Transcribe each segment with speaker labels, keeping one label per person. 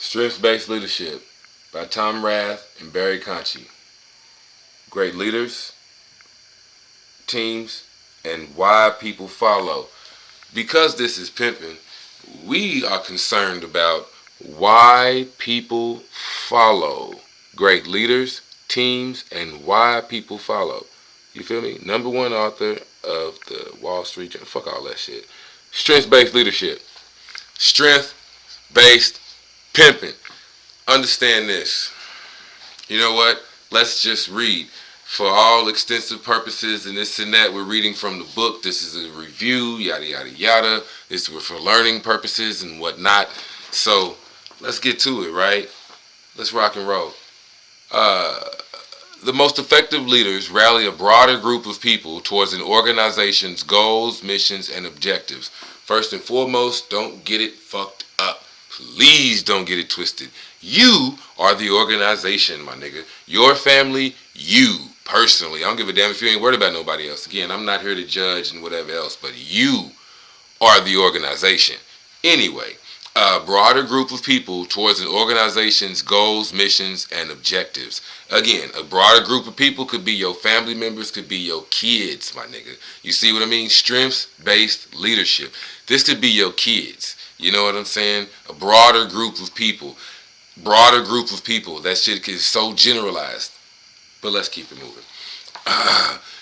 Speaker 1: Strengths-Based Leadership by Tom Rath and Barrie Conchie. Great leaders, teams, and why people follow. Because this is Pimpin, we are concerned about why people follow. Great leaders, teams, and why people follow. You feel me? Number one author of the Wall Street Journal. Fuck all that shit. Strengths-based leadership. Strength-based pimping. Understand this. You know what? Let's just read. For all extensive purposes and this and that, we're reading from the book. This is a review, yada, yada, yada. This is for learning purposes and whatnot. So let's get to it, right? Let's rock and roll. Uh, the most effective leaders rally a broader group of people towards an organization's goals, missions, and objectives. First and foremost, don't get it fucked up. Please don't get it twisted. You are the organization, my nigga. Your family, you personally. I don't give a damn if you ain't worried about nobody else. Again, I'm not here to judge and whatever else, but you are the organization. Anyway, a broader group of people towards an organization's goals, missions, and objectives. Again, a broader group of people could be your family members, could be your kids, my nigga. You see what I mean? Strengths-based leadership. This could be your kids. You know what I'm saying? A broader group of people. Broader group of people. That shit is so generalized. But let's keep it moving.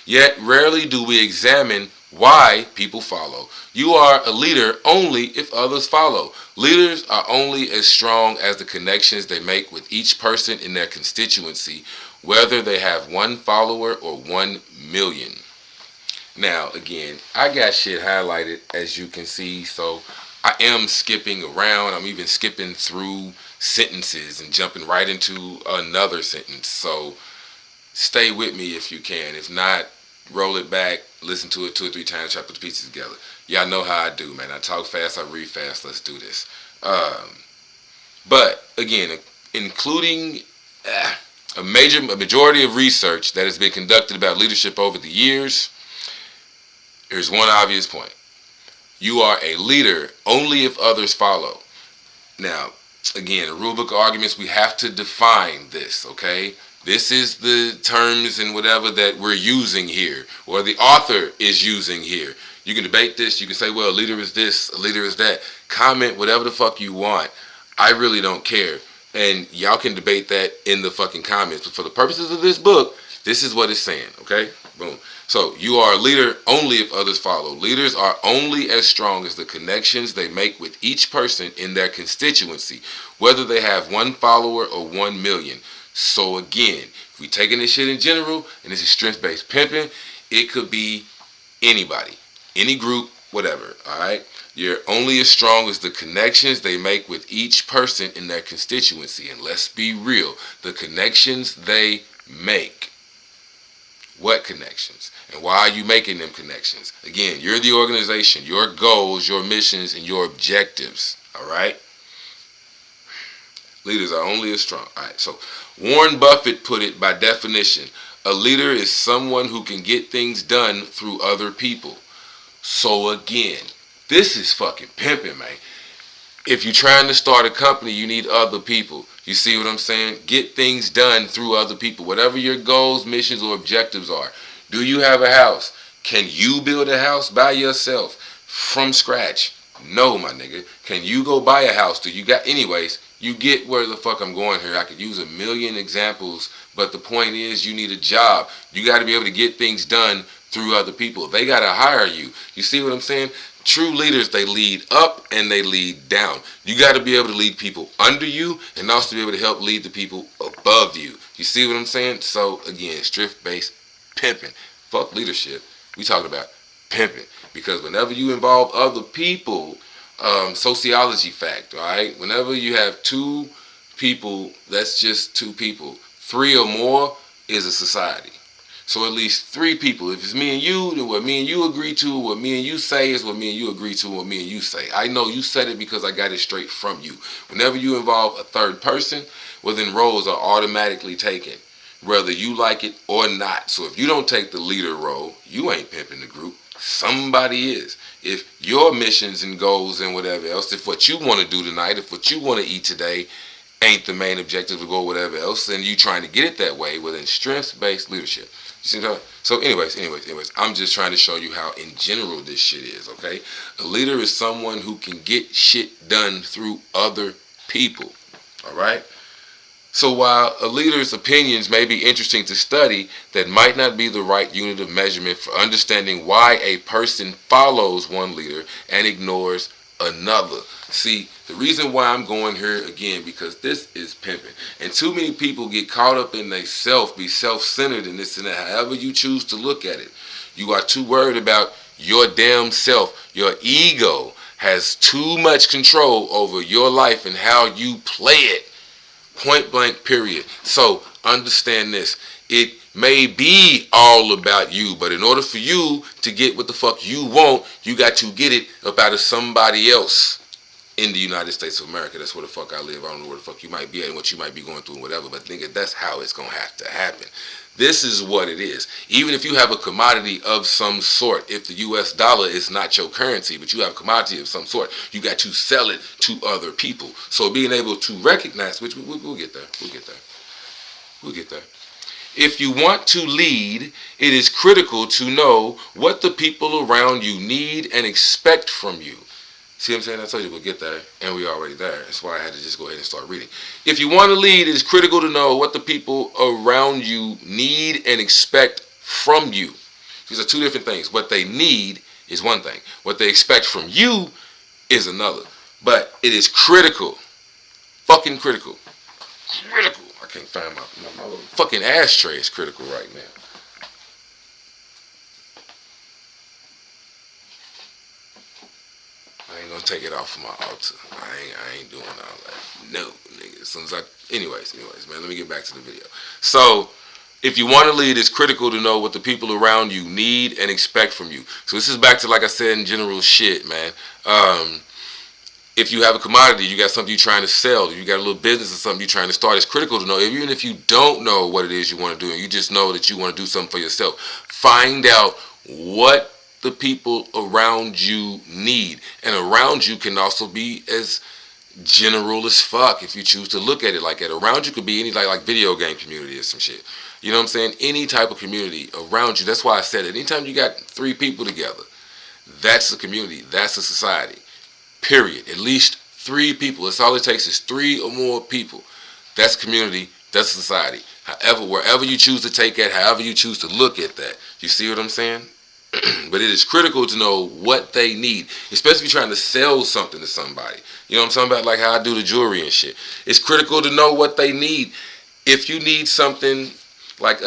Speaker 1: Yet rarely do we examine why people follow. You are a leader only if others follow. Leaders are only as strong as the connections they make with each person in their constituency, whether they have one follower or 1 million. Now, again, I got shit highlighted as you can see, so I am skipping around. I'm even skipping through sentences and jumping right into another sentence. So stay with me if you can. If not, roll it back, listen to it 2 or 3 times, try to put the pieces together. Y'all know how I do, man. I talk fast, I read fast. Let's do this. But again, including a majority of research that has been conducted about leadership over the years, here's one obvious point. You are a leader only if others follow. Now, again, the rule book arguments, we have to define this, okay? This is the terms and whatever that we're using here, or the author is using here. You can debate this. You can say, well, a leader is this, a leader is that. Comment whatever the fuck you want. I really don't care. And y'all can debate that in the fucking comments. But for the purposes of this book, this is what it's saying, okay? Boom. So you are a leader only if others follow. Leaders are only as strong as the connections they make with each person in their constituency, whether they have one follower or 1 million. So again, if we taking this shit in general, and this is strength-based pimping, it could be anybody, any group, whatever, all right? You're only as strong as the connections they make with each person in their constituency. And let's be real, the connections they make. What connections? And why are you making them connections? Again, you're the organization, your goals, your missions, and your objectives, all right? Leaders are only as strong. All right, so Warren Buffett put it by definition, a leader is someone who can get things done through other people. So again, this is fucking pimping, man. If you're trying to start a company, you need other people. You see what I'm saying? Get things done through other people. Whatever your goals, missions, or objectives are. Do you have a house? Can you build a house by yourself from scratch? No, my nigga. Can you go buy a house? Do you got... Anyways, you get where the fuck I'm going here. I could use 1 million examples, but the point is you need a job. You got to be able to get things done through other people. They got to hire you. You see what I'm saying? True leaders, they lead up and they lead down. You got to be able to lead people under you and also be able to help lead the people above you. You see what I'm saying? So again, strength-based pimping. Fuck leadership. We talking about pimping. Because whenever you involve other people, sociology fact, all right? Whenever you have 2 people, that's just 2 people. 3 or more is a society. So at least 3 people. If it's me and you, then what me and you agree to, what me and you say is what me and you agree to, what me and you say. I know you said it because I got it straight from you. Whenever you involve a third person, well then roles are automatically taken, whether you like it or not. So if you don't take the leader role, you ain't pimping the group. Somebody is. If your missions and goals and whatever else, if what you want to do tonight, if what you want to eat today ain't the main objective to go whatever else, and you trying to get it that way, well then strengths-based leadership. You see what I'm saying? So anyways, I'm just trying to show you how in general this shit is, okay? A leader is someone who can get shit done through other people, all right? So while a leader's opinions may be interesting to study, that might not be the right unit of measurement for understanding why a person follows one leader and ignores another. See, the reason why I'm going here again, because this is pimping. And too many people get caught up in they self, be self-centered in this and that, however you choose to look at it. You are too worried about your damn self. Your ego has too much control over your life and how you play it. Point blank, period. So understand this. It may be all about you, but in order for you to get what the fuck you want, you got to get it up out of somebody else in the United States of America. That's where the fuck I live. I don't know where the fuck you might be at and what you might be going through and whatever, but nigga, that's how it's going to have to happen. This is what it is. Even if you have a commodity of some sort, if the US dollar is not your currency, but you have a commodity of some sort, you got to sell it to other people. So being able to recognize, which we'll get there, we'll get there. If you want to lead, it is critical to know what the people around you need and expect from you. See what I'm saying? I told you we'll get there, and we're already there. That's why I had to just go ahead and start reading. If you want to lead, it is critical to know what the people around you need and expect from you. These are two different things. What they need is one thing. What they expect from you is another. But it is critical. Fucking critical. Critical. I can't find my fucking ashtray is critical right now. I ain't gonna take it off of my altar. I ain't doing all that. No, nigga. As soon as anyways, man, let me get back to the video. So, if you want to lead, it's critical to know what the people around you need and expect from you. So this is back to, like I said, in general shit, man. If you have a commodity, you got something you're trying to sell, you got a little business or something you're trying to start, it's critical to know, even if you don't know what it is you want to do, and you just know that you want to do something for yourself, find out what the people around you need. And around you can also be as general as fuck if you choose to look at it like that. Around you could be any like video game community or some shit. You know what I'm saying? Any type of community around you. That's why I said it. Anytime you got three people together, that's a community. That's a society. Period. At least three people. That's all it takes is three or more people. That's a community. That's a society. However, wherever you choose to take it, however you choose to look at that. You see what I'm saying? But it is critical to know what they need, especially if you're trying to sell something to somebody. You know what I'm talking about? Like how I do the jewelry and shit. It's critical to know what they need. If you need something, like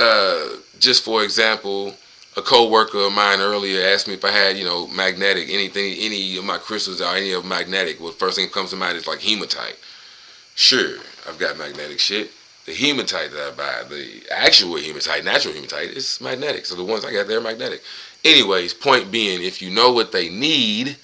Speaker 1: just for example, a co-worker of mine earlier asked me if I had, magnetic, any of my crystals or any of magnetic. Well, the first thing that comes to mind is like hematite. Sure, I've got magnetic shit. The hematite that I buy, the actual hematite, natural hematite, is magnetic. So the ones I got, they're magnetic. Anyways, point being, if you know what they need,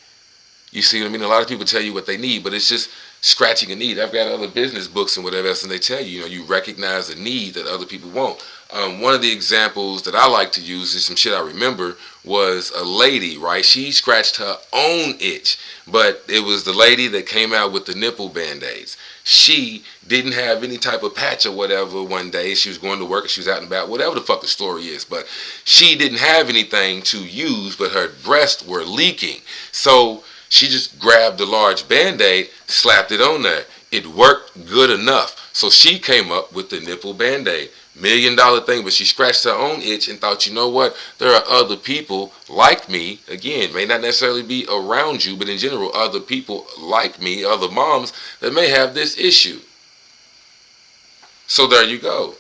Speaker 1: you see what I mean? A lot of people tell you what they need, but it's just scratching a need. I've got other business books and whatever else, and they tell you, you recognize the need that other people want. One of the examples that I like to use is some shit I remember was a lady, right? She scratched her own itch, but it was the lady that came out with the nipple band-aids. She didn't have any type of patch or whatever one day. She was going to work, she was out and about, whatever the fuck the story is. But she didn't have anything to use, but her breasts were leaking. So she just grabbed a large Band-Aid, slapped it on there. It worked good enough. So she came up with the nipple Band-Aid. $1 million thing, but she scratched her own itch and thought, you know what, there are other people like me, again, may not necessarily be around you, but in general, other people like me, other moms that may have this issue. So there you go.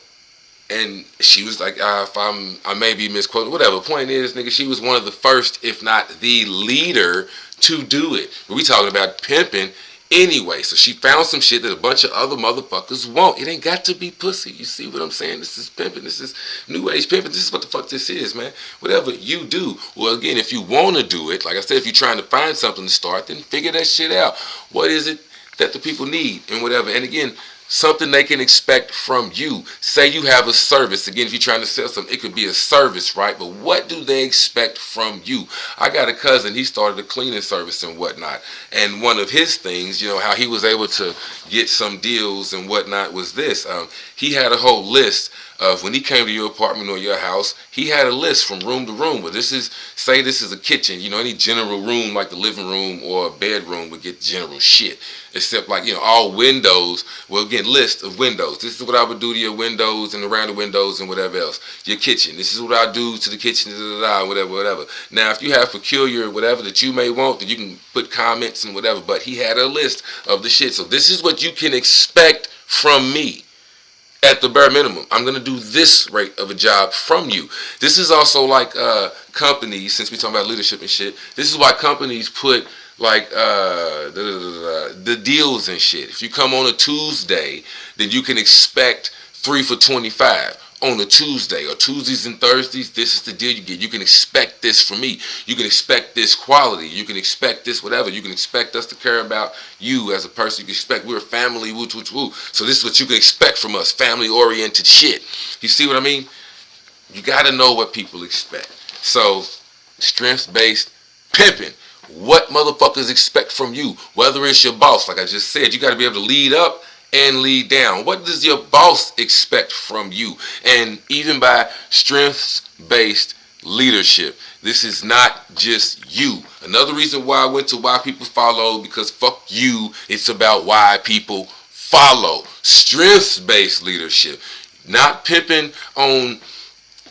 Speaker 1: And she was like, I may be misquoted, whatever. Point is, nigga, she was one of the first, if not the leader, to do it. But we talking about pimping anyway. So she found some shit that a bunch of other motherfuckers want. It ain't got to be pussy. You see what I'm saying? This is pimping. This is new age pimping. This is what the fuck this is, man. Whatever you do. Well, again, if you want to do it, like I said, if you're trying to find something to start, then figure that shit out. What is it that the people need and whatever? And again, Something they can expect from you. Say you have a service. Again, if you're trying to sell something, it could be a service, right? But what do they expect from you? I got a cousin, he started a cleaning service and whatnot. And one of his things, how he was able to get some deals and whatnot was this. He had a whole list of when he came to your apartment or your house, he had a list from room to room. But say this is a kitchen, any general room like the living room or a bedroom would get general shit. Except like, all windows will get list of windows. This is what I would do to your windows and around the windows and whatever else. Your kitchen. This is what I do to the kitchen, whatever. Now, if you have peculiar whatever that you may want, then you can put comments and whatever. But he had a list of the shit. So this is what you can expect from me. At the bare minimum, I'm going to do this rate of a job from you. This is also like companies, since we're talking about leadership and shit, this is why companies put like the deals and shit. If you come on a Tuesday, then you can expect 3 for $25 on a Tuesday, or Tuesdays and Thursdays. This is the deal you get. You can expect this from me. You can expect this quality. You can expect this whatever. You can expect us to care about you as a person. You can expect we're a family, woo. So this is what you can expect from us, family-oriented shit. You see what I mean? You got to know what people expect. So, strengths-based pimping. What motherfuckers expect from you, whether it's your boss. Like I just said, you got to be able to lead up and lead down. What does your boss expect from you? And even by strengths-based leadership, this is not just you. Another reason why I went to why people follow, because fuck you, it's about why people follow. Strengths-based leadership. Not pimping on,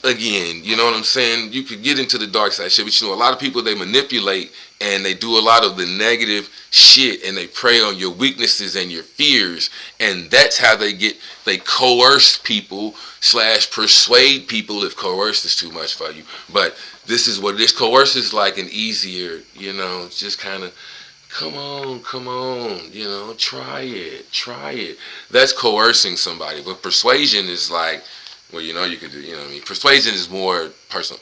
Speaker 1: again, you know what I'm saying? You could get into the dark side shit, but a lot of people, they manipulate and they do a lot of the negative shit, and they prey on your weaknesses and your fears, and that's how they coerce people / persuade people, if coerce is too much for you. But this is what this coerce is like, an easier, just kind of, come on, try it. That's coercing somebody. But persuasion is like, well, you could do, Persuasion is more personal.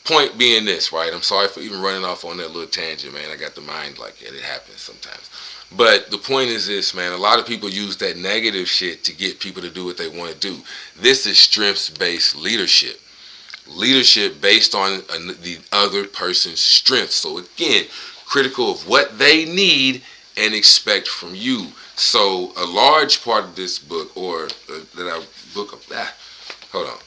Speaker 1: Point being this, right? I'm sorry for even running off on that little tangent, man. I got the mind like that. It happens sometimes. But the point is this, man. A lot of people use that negative shit to get people to do what they want to do. This is strengths-based leadership. Leadership based on the other person's strengths. So again, critical of what they need and expect from you. So a large part of this book, or hold on.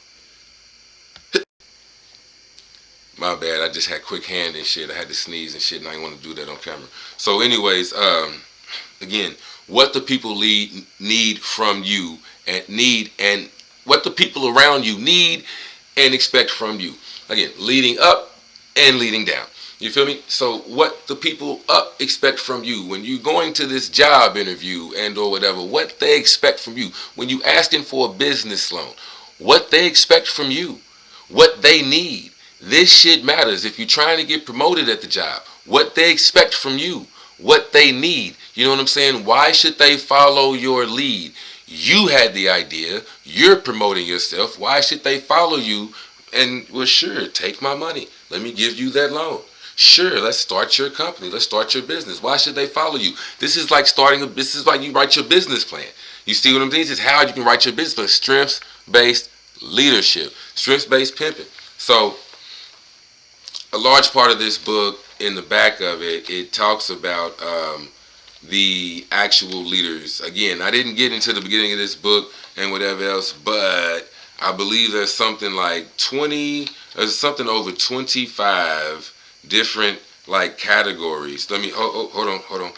Speaker 1: My bad, I just had quick hand and shit. I had to sneeze and shit, and I didn't want to do that on camera. So anyways, again, what the people need from you, and what the people around you need and expect from you. Again, leading up and leading down. You feel me? So what the people up expect from you when you going to this job interview and or whatever, what they expect from you. When you asking for a business loan, what they expect from you, what they need. This shit matters. If you're trying to get promoted at the job, what they expect from you, what they need. You know what I'm saying? Why should they follow your lead? You had the idea. You're promoting yourself. Why should they follow you? And, well, sure, take my money. Let me give you that loan. Sure, let's start your company. Let's start your business. Why should they follow you? This is like this is like you write your business plan. You see what I'm saying? This is how you can write your business plan. Strengths-based leadership. Strengths-based pimping. So, a large part of this book, in the back of it, it talks about the actual leaders. Again, I didn't get into the beginning of this book and whatever else, but I believe there's something like there's something over 25 different like categories. Let me, hold on.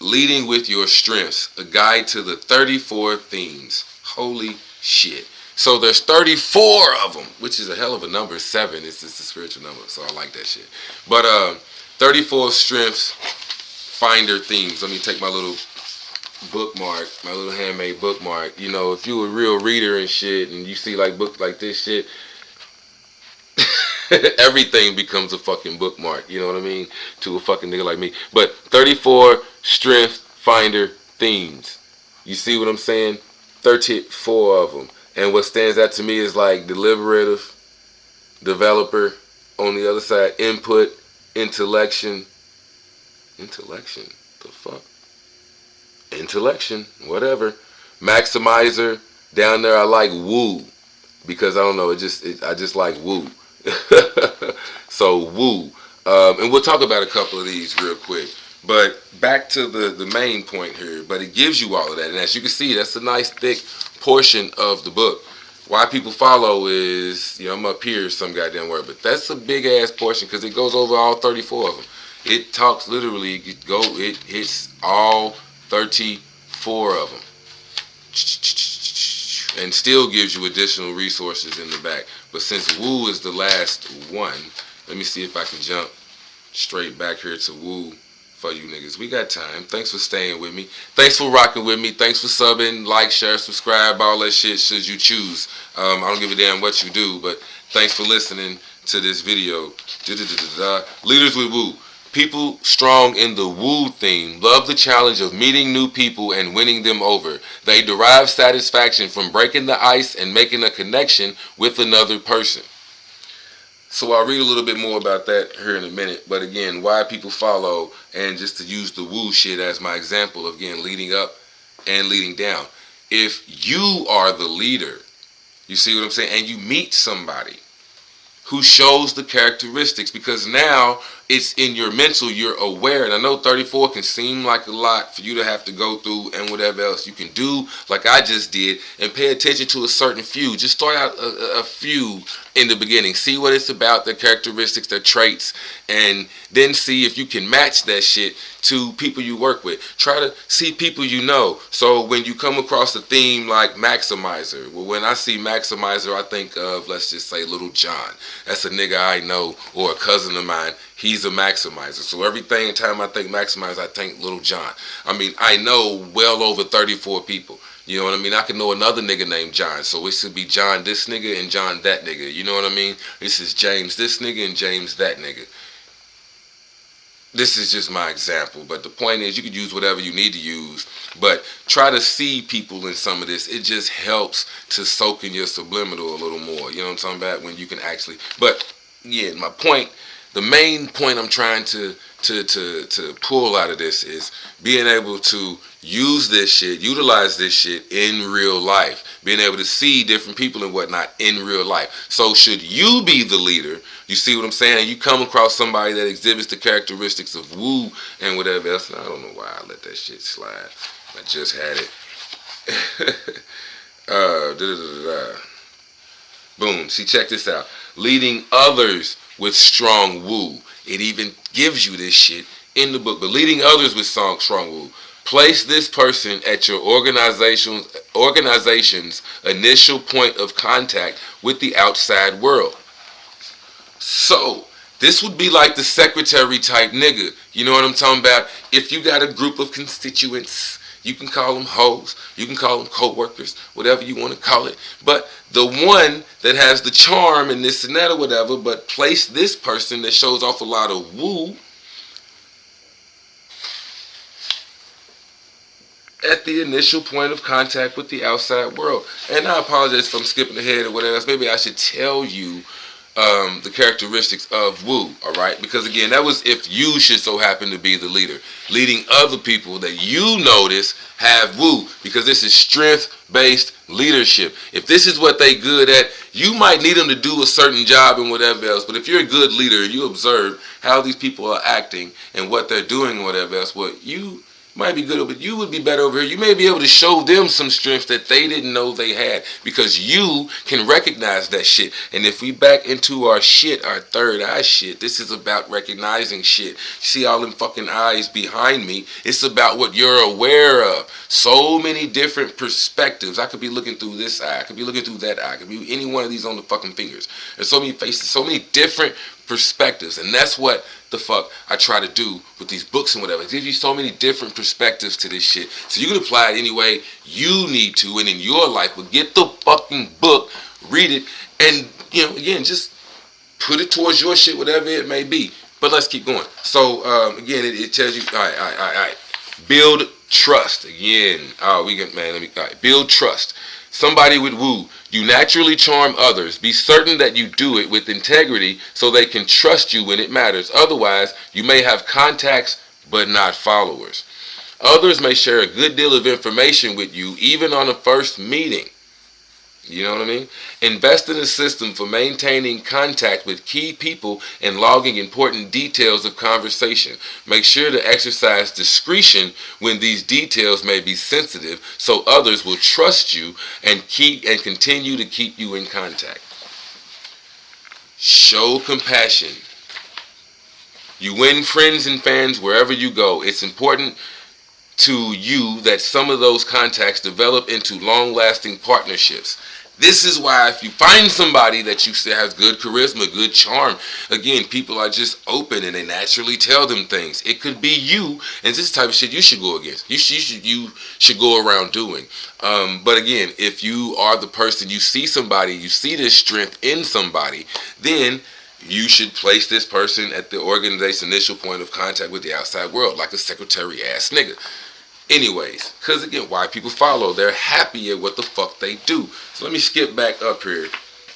Speaker 1: Leading with your strengths, a guide to the 34 themes. Holy shit. So there's 34 of them, which is a hell of a number. 7 is just a spiritual number, so I like that shit. But 34 strengths finder themes. Let me take my little bookmark, my little handmade bookmark. If you a real reader and shit, and you see like books like this shit, everything becomes a fucking bookmark. You know what I mean? To a fucking nigga like me. But 34 strength finder themes. You see what I'm saying? 34 of them. And what stands out to me is like deliberative, developer, on the other side, input, intellection, the fuck? Intellection, whatever. Maximizer. Down there I like woo. Because I don't know, I just like woo. So woo. And we'll talk about a couple of these real quick. But back to the main point here. But it gives you all of that. And as you can see, that's a nice thick portion of the book. Why people follow is, I'm up here some goddamn word. But that's a big ass portion because it goes over all 34 of them. It talks literally, it hits all 34 of them. And still gives you additional resources in the back. But since Woo is the last one, let me see if I can jump straight back here to Woo for you niggas. We got time. Thanks for staying with me. Thanks for rocking with me. Thanks for subbing, like, share, subscribe, all that shit should you choose. I don't give a damn what you do, but thanks for listening to this video. Leaders with Woo. People strong in the woo theme love the challenge of meeting new people and winning them over. They derive satisfaction from breaking the ice and making a connection with another person. So I'll read a little bit more about that here in a minute. But again, why people follow, and just to use the woo shit as my example of, again, leading up and leading down. If you are the leader, you see what I'm saying, and you meet somebody who shows the characteristics, because now it's in your mental, you're aware. And I know 34 can seem like a lot for you to have to go through, and whatever else you can do, like I just did, and pay attention to a certain few. Just start out a few in the beginning. See what it's about, their characteristics, their traits, and then see if you can match that shit to people you work with. Try to see people you know. So when you come across a theme like Maximizer, well, when I see Maximizer, I think of, let's just say, Little John. That's a nigga I know, or a cousin of mine. He's a Maximizer. So every time I think Maximizer, I think Little John. I mean, I know well over 34 people. You know what I mean? I could know another nigga named John. So it should be John this nigga and John that nigga. You know what I mean? This is James this nigga and James that nigga. This is just my example. But the point is, you could use whatever you need to use. But try to see people in some of this. It just helps to soak in your subliminal a little more. You know what I'm talking about? When you can actually... But, yeah, my point... The main point I'm trying to pull out of this is being able to use this shit, utilize this shit in real life. Being able to see different people and whatnot in real life. So should you be the leader, you see what I'm saying, and you come across somebody that exhibits the characteristics of woo and whatever else, and I don't know why I let that shit slide. I just had it. Boom. See, check this out. Leading others with strong woo. It even gives you this shit in the book. But leading others with strong woo. Place this person at your organization's initial point of contact with the outside world. So, this would be like the secretary type nigga. You know what I'm talking about? If you got a group of constituents, you can call them hoes, you can call them co-workers, whatever you want to call it. But the one that has the charm and this and that or whatever, but place this person that shows off a lot of woo at the initial point of contact with the outside world. And I apologize if I'm skipping ahead or whatever else. Maybe I should tell you the characteristics of woo, all right? Because again, that was if you should so happen to be the leader, leading other people that you notice have woo, because this is strength-based leadership. If this is what they good at, you might need them to do a certain job and whatever else. But if you're a good leader, you observe how these people are acting and what they're doing and whatever else, well, you might be good, but you would be better over here. You may be able to show them some strength that they didn't know they had, because you can recognize that shit. And if we back into our shit, our third eye shit, this is about recognizing shit. See all them fucking eyes behind me? It's about what you're aware of. So many different perspectives. I could be looking through this eye. I could be looking through that eye. I could be any one of these on the fucking fingers. There's so many faces, so many different perspectives. And that's what the fuck I try to do with these books and whatever. It gives you so many different perspectives to this shit. So you can apply it any way you need to and in your life. But get the fucking book, read it, and, you know, again, just put it towards your shit, whatever it may be. But let's keep going. So, again, it tells you, all right. Build trust. Again, build trust. Somebody with woo. You naturally charm others. Be certain that you do it with integrity so they can trust you when it matters. Otherwise, you may have contacts but not followers. Others may share a good deal of information with you, even on a first meeting. You know what I mean? Invest in a system for maintaining contact with key people and logging important details of conversation. Make sure to exercise discretion when these details may be sensitive, so others will trust you and continue to keep you in contact. Show compassion. You win friends and fans wherever you go. It's important to you that some of those contacts develop into long-lasting partnerships. This is why if you find somebody that you say has good charisma, good charm, again, people are just open and they naturally tell them things. It could be you, and this type of shit you should go against. You should go around doing. But again, if you are the person, you see somebody, you see this strength in somebody, then you should place this person at the organization's initial point of contact with the outside world, like a secretary ass nigga. Anyways, because again, why people follow, they're happy at what the fuck they do. So let me skip back up here.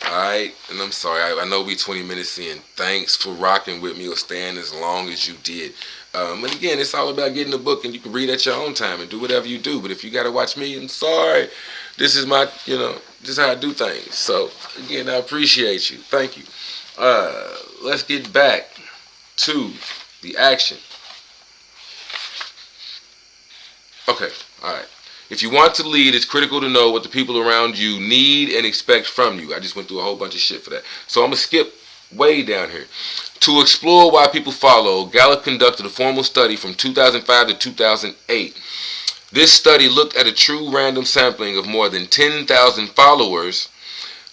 Speaker 1: Alright, and I'm sorry, I know we 20 minutes in. Thanks for rocking with me or staying as long as you did. And again, it's all about getting the book, and you can read at your own time and do whatever you do. But if you got to watch me, I'm sorry. This is my, this is how I do things. So again, I appreciate you. Thank you. Let's get back to the action. Okay, alright. If you want to lead, it's critical to know what the people around you need and expect from you. I just went through a whole bunch of shit for that. So I'm going to skip way down here. To explore why people follow, Gallup conducted a formal study from 2005 to 2008. This study looked at a true random sampling of more than 10,000 followers.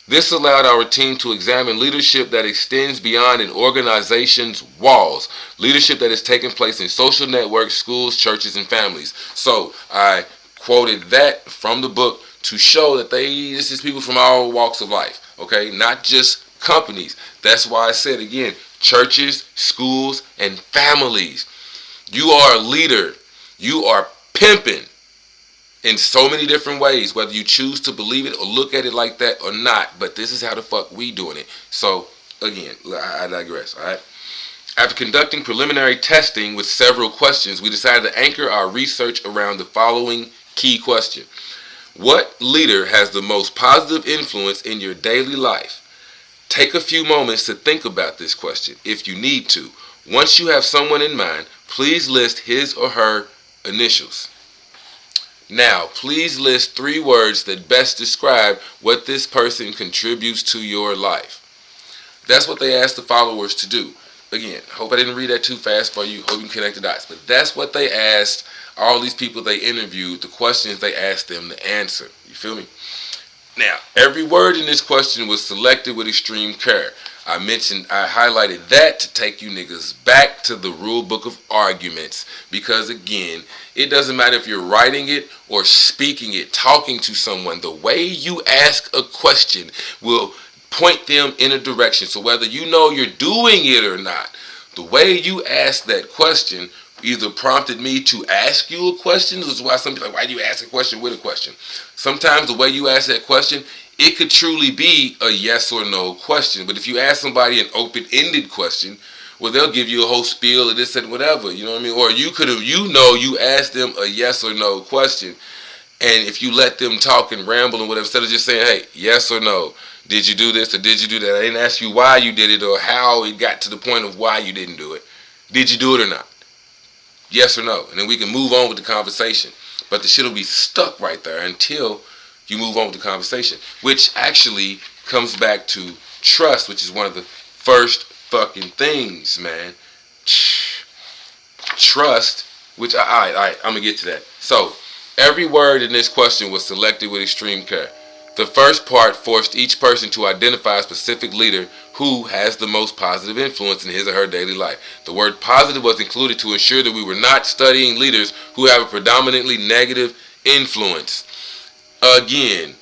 Speaker 1: This allowed our team to examine leadership that extends beyond an organization's walls. Leadership that has taken place in social networks, schools, churches, and families. So I quoted that from the book to show that this is people from all walks of life. Okay, not just companies. That's why I said again, churches, schools, and families. You are a leader. You are pimping in so many different ways, whether you choose to believe it or look at it like that or not. But this is how the fuck we doing it. So again, I digress. All right. After conducting preliminary testing with several questions, we decided to anchor our research around the following key question. What leader has the most positive influence in your daily life? Take a few moments to think about this question if you need to. Once you have someone in mind, please list his or her initials. Now, please list 3 words that best describe what this person contributes to your life. That's what they asked the followers to do. Again, hope I didn't read that too fast for you. Hope you can connect the dots. But that's what they asked all these people they interviewed, the questions they asked them to answer. You feel me? Now, every word in this question was selected with extreme care. I highlighted that to take you niggas back to the rule book of arguments. Because again, it doesn't matter if you're writing it or speaking it, talking to someone. The way you ask a question will point them in a direction. So whether you know you're doing it or not, the way you ask that question either prompted me to ask you a question. This is why some people are like, why do you ask a question with a question? Sometimes the way you ask that question, it could truly be a yes or no question. But if you ask somebody an open-ended question, well, they'll give you a whole spiel of this and whatever. You know what I mean? Or you could have, you asked them a yes or no question. And if you let them talk and ramble and whatever, instead of just saying, hey, yes or no, did you do this or did you do that? I didn't ask you why you did it or how it got to the point of why you didn't do it. Did you do it or not? Yes or no? And then we can move on with the conversation. But the shit will be stuck right there until you move on with the conversation. Which actually comes back to trust, which is one of the first fucking things, man. Trust, which, alright, I'm going to get to that. So, every word in this question was selected with extreme care. The first part forced each person to identify a specific leader who has the most positive influence in his or her daily life. The word positive was included to ensure that we were not studying leaders who have a predominantly negative influence. Again,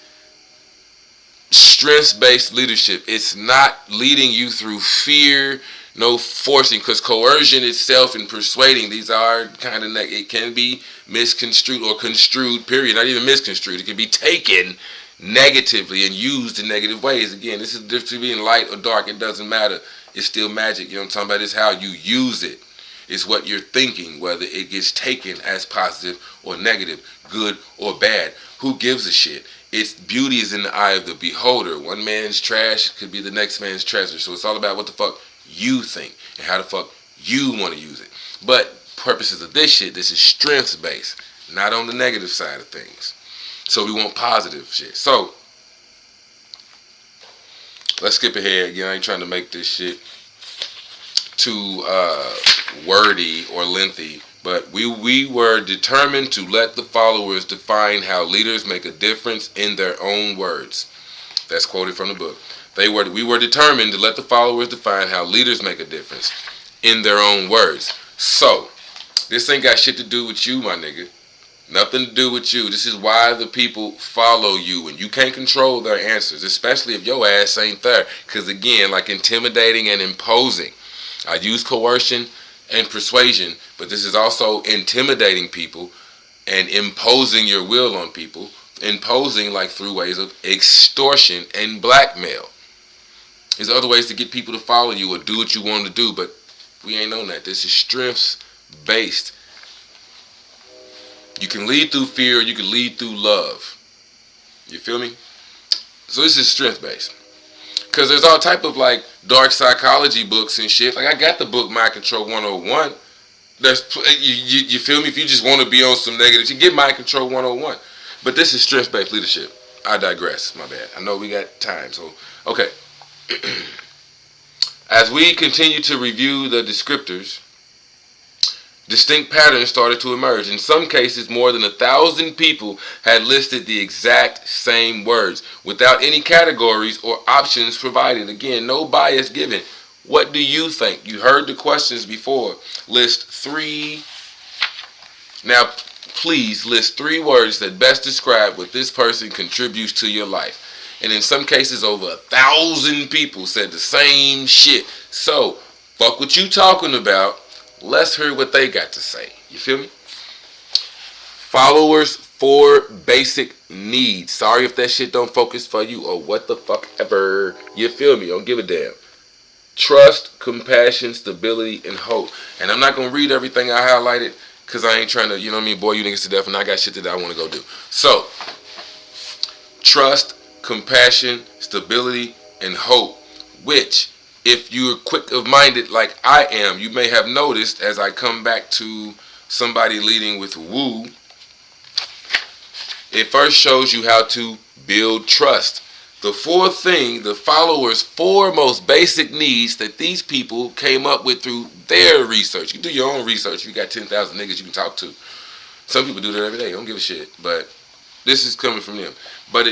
Speaker 1: strengths-based leadership. It's not leading you through fear, no forcing, because coercion itself and persuading, these are kind of, it can be misconstrued or construed, period. Not even misconstrued. It can be taken negatively and used in negative ways. Again, this is the difference between light or dark. It doesn't matter. It's still magic. You know what I'm talking about? It's how you use it. is what you're thinking, whether it gets taken as positive or negative, good or bad. Who gives a shit? Its beauty is in the eye of the beholder. One man's trash could be the next man's treasure. So it's all about what the fuck you think and how the fuck you want to use it. But purposes of this shit, this is strengths based, not on the negative side of things. So we want positive shit. So let's skip ahead. I ain't trying to make this shit too wordy or lengthy, but we were determined to let the followers define how leaders make a difference in their own words. That's quoted from the book. We were determined to let the followers define how leaders make a difference in their own words. So this ain't got shit to do with you, my nigga. Nothing to do with you. This is why the people follow you, and you can't control their answers, especially if your ass ain't there. Because again, like intimidating and imposing. I use coercion and persuasion, but this is also intimidating people and imposing your will on people. Imposing like through ways of extortion and blackmail. There's other ways to get people to follow you or do what you want them to do, but we ain't on that. This is strengths based. You can lead through fear, or you can lead through love. You feel me? So this is strength based. Because there's all type of like dark psychology books and shit. Like I got the book Mind Control 101. You feel me? If you just want to be on some negative, you get Mind Control 101. But this is strength based leadership. I digress. My bad. I know we got time. So, okay. As we continue to review the descriptors, distinct patterns started to emerge. In some cases, more than 1,000 people had listed the exact same words without any categories or options provided. Again, no bias given. What do you think? You heard the questions before. List 3. Now, please list 3 words that best describe what this person contributes to your life. And in some cases, over 1,000 people said the same shit. So, fuck what you talking about. Let's hear what they got to say. You feel me? Followers 4 basic needs. Sorry if that shit don't focus for you or what the fuck ever. You feel me? Don't give a damn. Trust, compassion, stability, and hope. And I'm not going to read everything I highlighted because I ain't trying to, you know what I mean, bore you niggas to death, and I got shit that I want to go do. So, trust, compassion, stability, and hope, which, if you're quick of minded like I am, you may have noticed as I come back to somebody leading with woo, it first shows you how to build trust. The fourth thing, the followers' 4 most basic needs that these people came up with through their research. You do your own research. You got 10,000 niggas you can talk to. Some people do that every day. Don't give a shit. But this is coming from them. But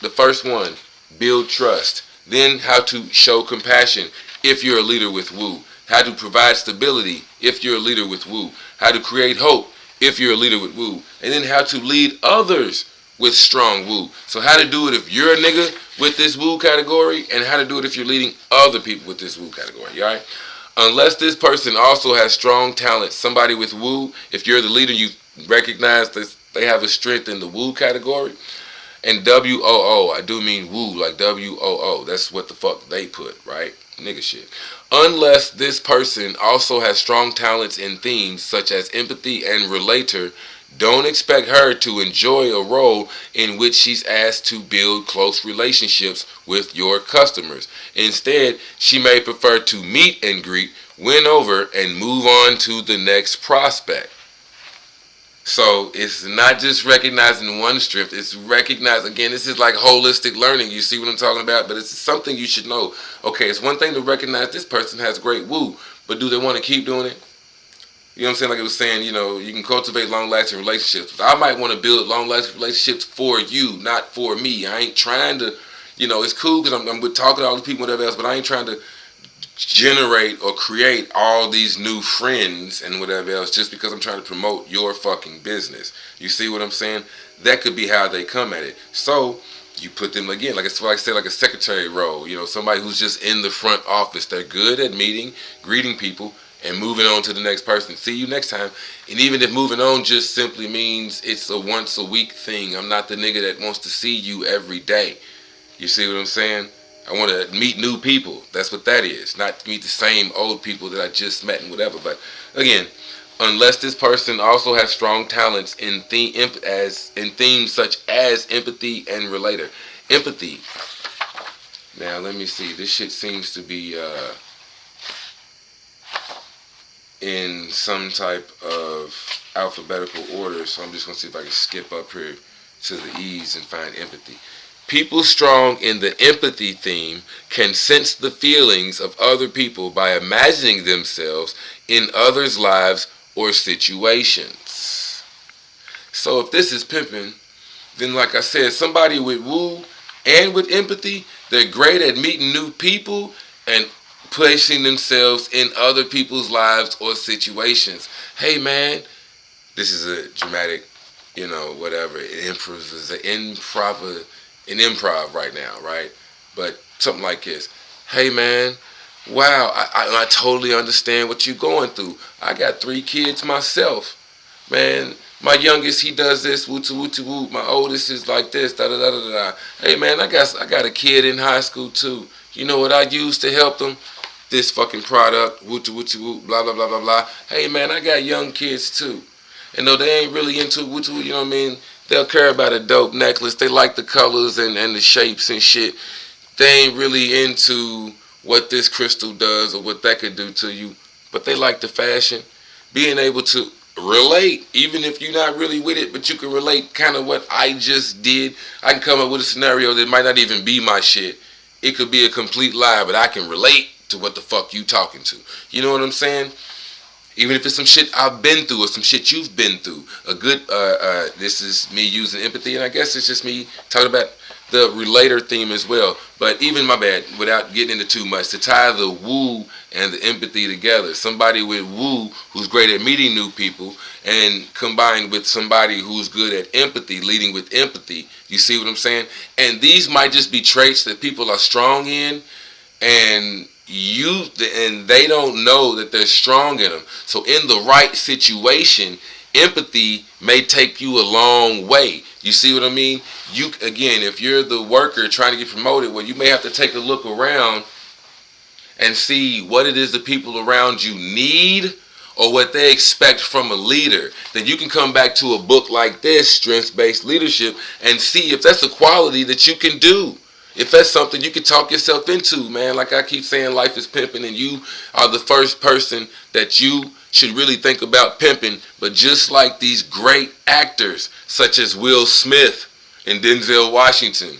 Speaker 1: the first one, build trust. Then how to show compassion if you're a leader with woo. How to provide stability if you're a leader with woo. How to create hope if you're a leader with woo. And then how to lead others with strong woo. So how to do it if you're a nigga with this woo category, and how to do it if you're leading other people with this woo category. Alright? Unless this person also has strong talent, somebody with woo, if you're the leader, you recognize that they have a strength in the woo category. And W-O-O, I do mean woo, like W-O-O. That's what the fuck they put, right? Nigga shit. Unless this person also has strong talents in themes such as empathy and relator, don't expect her to enjoy a role in which she's asked to build close relationships with your customers. Instead, she may prefer to meet and greet, win over, and move on to the next prospect. So it's not just recognizing one strength, it's recognizing, again, this is like holistic learning. You see what I'm talking about? But it's something you should know. Okay, it's one thing to recognize this person has great woo, but do they want to keep doing it? You know what I'm saying? Like it was saying, you know, you can cultivate long-lasting relationships. I might want to build long-lasting relationships for you, not for me. I ain't trying to, you know, it's cool because I'm talking to all the people, whatever else, but I ain't trying to generate or create all these new friends and whatever else just because I'm trying to promote your fucking business. You see what I'm saying? That could be how they come at it. So you put them again, like it's like I said, like a secretary role. You know, somebody who's just in the front office. They're good at meeting, greeting people, and moving on to the next person. See you next time. And even if moving on just simply means it's a once a week thing, I'm not the nigga that wants to see you every day. You see what I'm saying? I want to meet new people. That's what that is. Not meet the same old people that I just met and whatever. But again, unless this person also has strong talents in themes such as empathy and relator. Empathy. Now let me see. This shit seems to be in some type of alphabetical order, so I'm just gonna see if I can skip up here to the E's and find empathy. People strong in the empathy theme can sense the feelings of other people by imagining themselves in others' lives or situations. So if this is pimping, then like I said, somebody with woo and with empathy, they're great at meeting new people and placing themselves in other people's lives or situations. Hey man, this is a dramatic, whatever. An improv right now, right? But something like this. Hey man, wow, I totally understand what you're going through. I got 3 kids myself. Man, my youngest, he does this, woo woo woo. My oldest is like this, da da da da da. Hey man, I got a kid in high school too. You know what I use to help them? This fucking product, woo woo woo, blah blah blah blah blah. Hey man, I got young kids too. And though they ain't really into woo woo, you know what I mean? They'll care about a dope necklace. They like the colors and the shapes and shit. They ain't really into what this crystal does or what that could do to you. But they like the fashion. Being able to relate, even if you're not really with it, but you can relate kind of what I just did. I can come up with a scenario that might not even be my shit. It could be a complete lie, but I can relate to what the fuck you talking to. You know what I'm saying? Even if it's some shit I've been through or some shit you've been through. A good, this is me using empathy, and I guess it's just me talking about the relator theme as well. But even, my bad, without getting into too much, to tie the woo and the empathy together. Somebody with woo who's great at meeting new people and combined with somebody who's good at empathy, leading with empathy. You see what I'm saying? And these might just be traits that people are strong in, and they don't know that they're strong in them. So in the right situation, empathy may take you a long way. You see what I mean? You, again, if you're the worker trying to get promoted, well, you may have to take a look around and see what it is the people around you need or what they expect from a leader. Then you can come back to a book like this, Strengths-Based Leadership, and see if that's a quality that you can do. If that's something you can talk yourself into, man. Like I keep saying, life is pimping, and you are the first person that you should really think about pimping. But just like these great actors, such as Will Smith and Denzel Washington,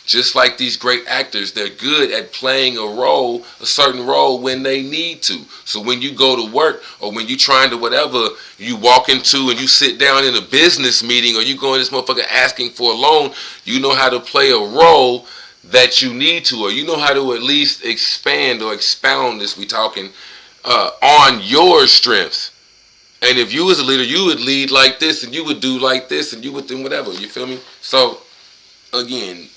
Speaker 1: just like these great actors, they're good at playing a certain role when they need to. So when you go to work or when you trying to whatever, you walk into and you sit down in a business meeting or you go in this motherfucker asking for a loan, you know how to play a role that you need to, or you know how to at least expand or expound this we talking on your strengths. And if you was a leader, you would lead like this and you would do like this and you would do whatever. You feel me? So again,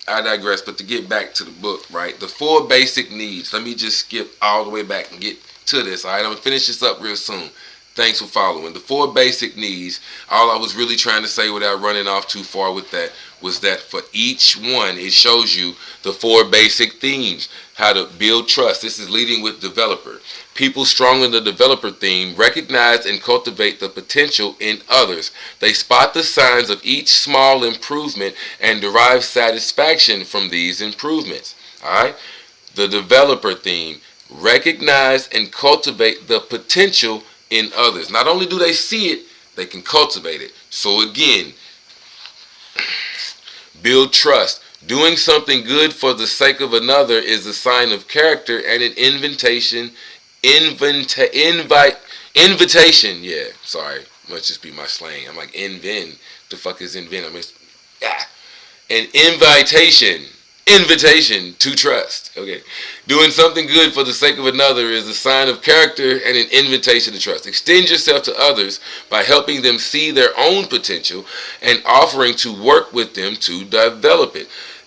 Speaker 1: I digress, but to get back to the book, right? The 4 basic needs. Let me just skip all the way back and get to this. All right, I'm gonna finish this up real soon. Thanks for following. The 4 basic needs, all I was really trying to say without running off too far with that, was that for each one, it shows you the 4 basic themes. How to build trust. This is leading with developer. People strong in the developer theme recognize and cultivate the potential in others. They spot the signs of each small improvement and derive satisfaction from these improvements. All right? The developer theme. Recognize and cultivate the potential in others. Not only do they see it, they can cultivate it. So again, build trust. Doing something good for the sake of another is a sign of character and an invitation. Yeah, sorry. Must just be my slang. I'm like, the fuck is invent? I mean, an invitation to trust. Okay, doing something good for the sake of another is a sign of character and an invitation to trust. Extend yourself to others by helping them see their own potential and offering to work with them to develop it.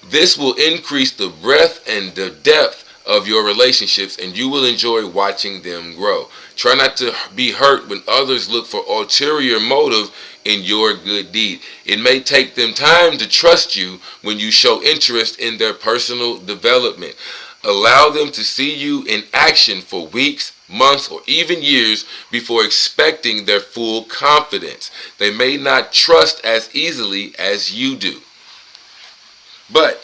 Speaker 1: This will increase the breadth and the depth of your relationships, and you will enjoy watching them grow. Try not to be hurt when others look for ulterior motive in your good deed. It may take them time to trust you when you show interest in their personal development. Allow them to see you in action for weeks, months, or even years before expecting their full confidence. They may not trust as easily as you do. But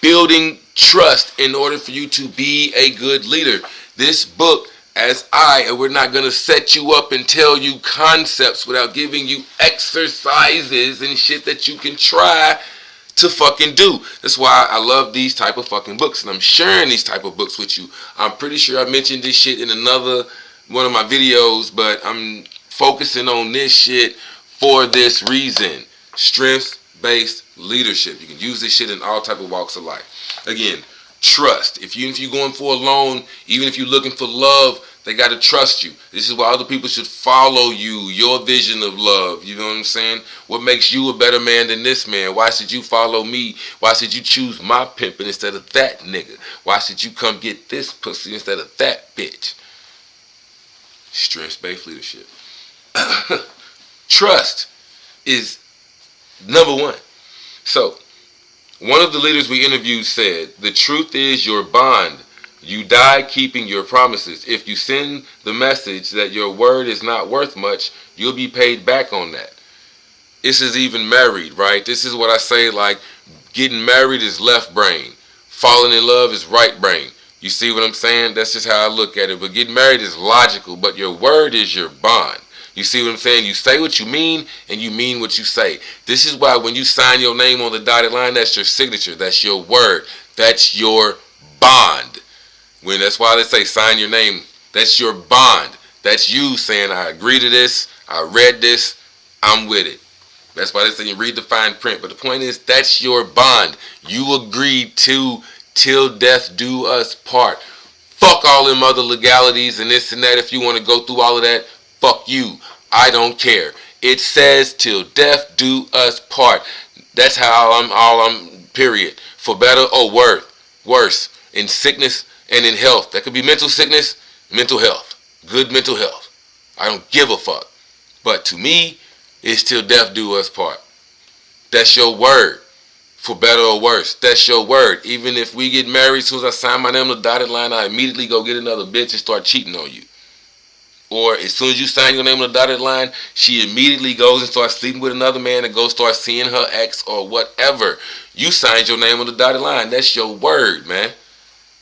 Speaker 1: building trust in order for you to be a good leader. This book, and we're not going to set you up and tell you concepts without giving you exercises and shit that you can try to fucking do. That's why I love these type of fucking books, and I'm sharing these type of books with you. I'm pretty sure I mentioned this shit in another one of my videos, but I'm focusing on this shit for this reason. Strengths-based leadership. You can use this shit in all type of walks of life. Again, trust. If you're going for a loan, even if you're looking for love, they got to trust you. This is why other people should follow you, your vision of love. You know what I'm saying? What makes you a better man than this man? Why should you follow me? Why should you choose my pimpin' instead of that nigga? Why should you come get this pussy instead of that bitch? Strengths-based leadership. Trust is number one. So, one of the leaders we interviewed said, "The truth is your bond. You die keeping your promises. If you send the message that your word is not worth much, you'll be paid back on that." This is even married, right? This is what I say, like, getting married is left brain. Falling in love is right brain. You see what I'm saying? That's just how I look at it. But getting married is logical, but your word is your bond. You see what I'm saying? You say what you mean, and you mean what you say. This is why when you sign your name on the dotted line, that's your signature. That's your word. That's your bond. That's why they say sign your name. That's your bond. That's you saying, I agree to this, I read this, I'm with it. That's why they say you read the fine print. But the point is, that's your bond. You agreed to till death do us part. Fuck all them other legalities and this and that. If you want to go through all of that, fuck you. I don't care. It says till death do us part. That's how I'm period. For better or worse. In sickness and in health. That could be mental sickness, mental health. Good mental health. I don't give a fuck. But to me, it's till death do us part. That's your word. For better or worse. That's your word. Even if we get married, as soon as I sign my name on the dotted line, I immediately go get another bitch and start cheating on you. Or as soon as you sign your name on the dotted line, she immediately goes and starts sleeping with another man and goes start seeing her ex or whatever. You signed your name on the dotted line. That's your word, man.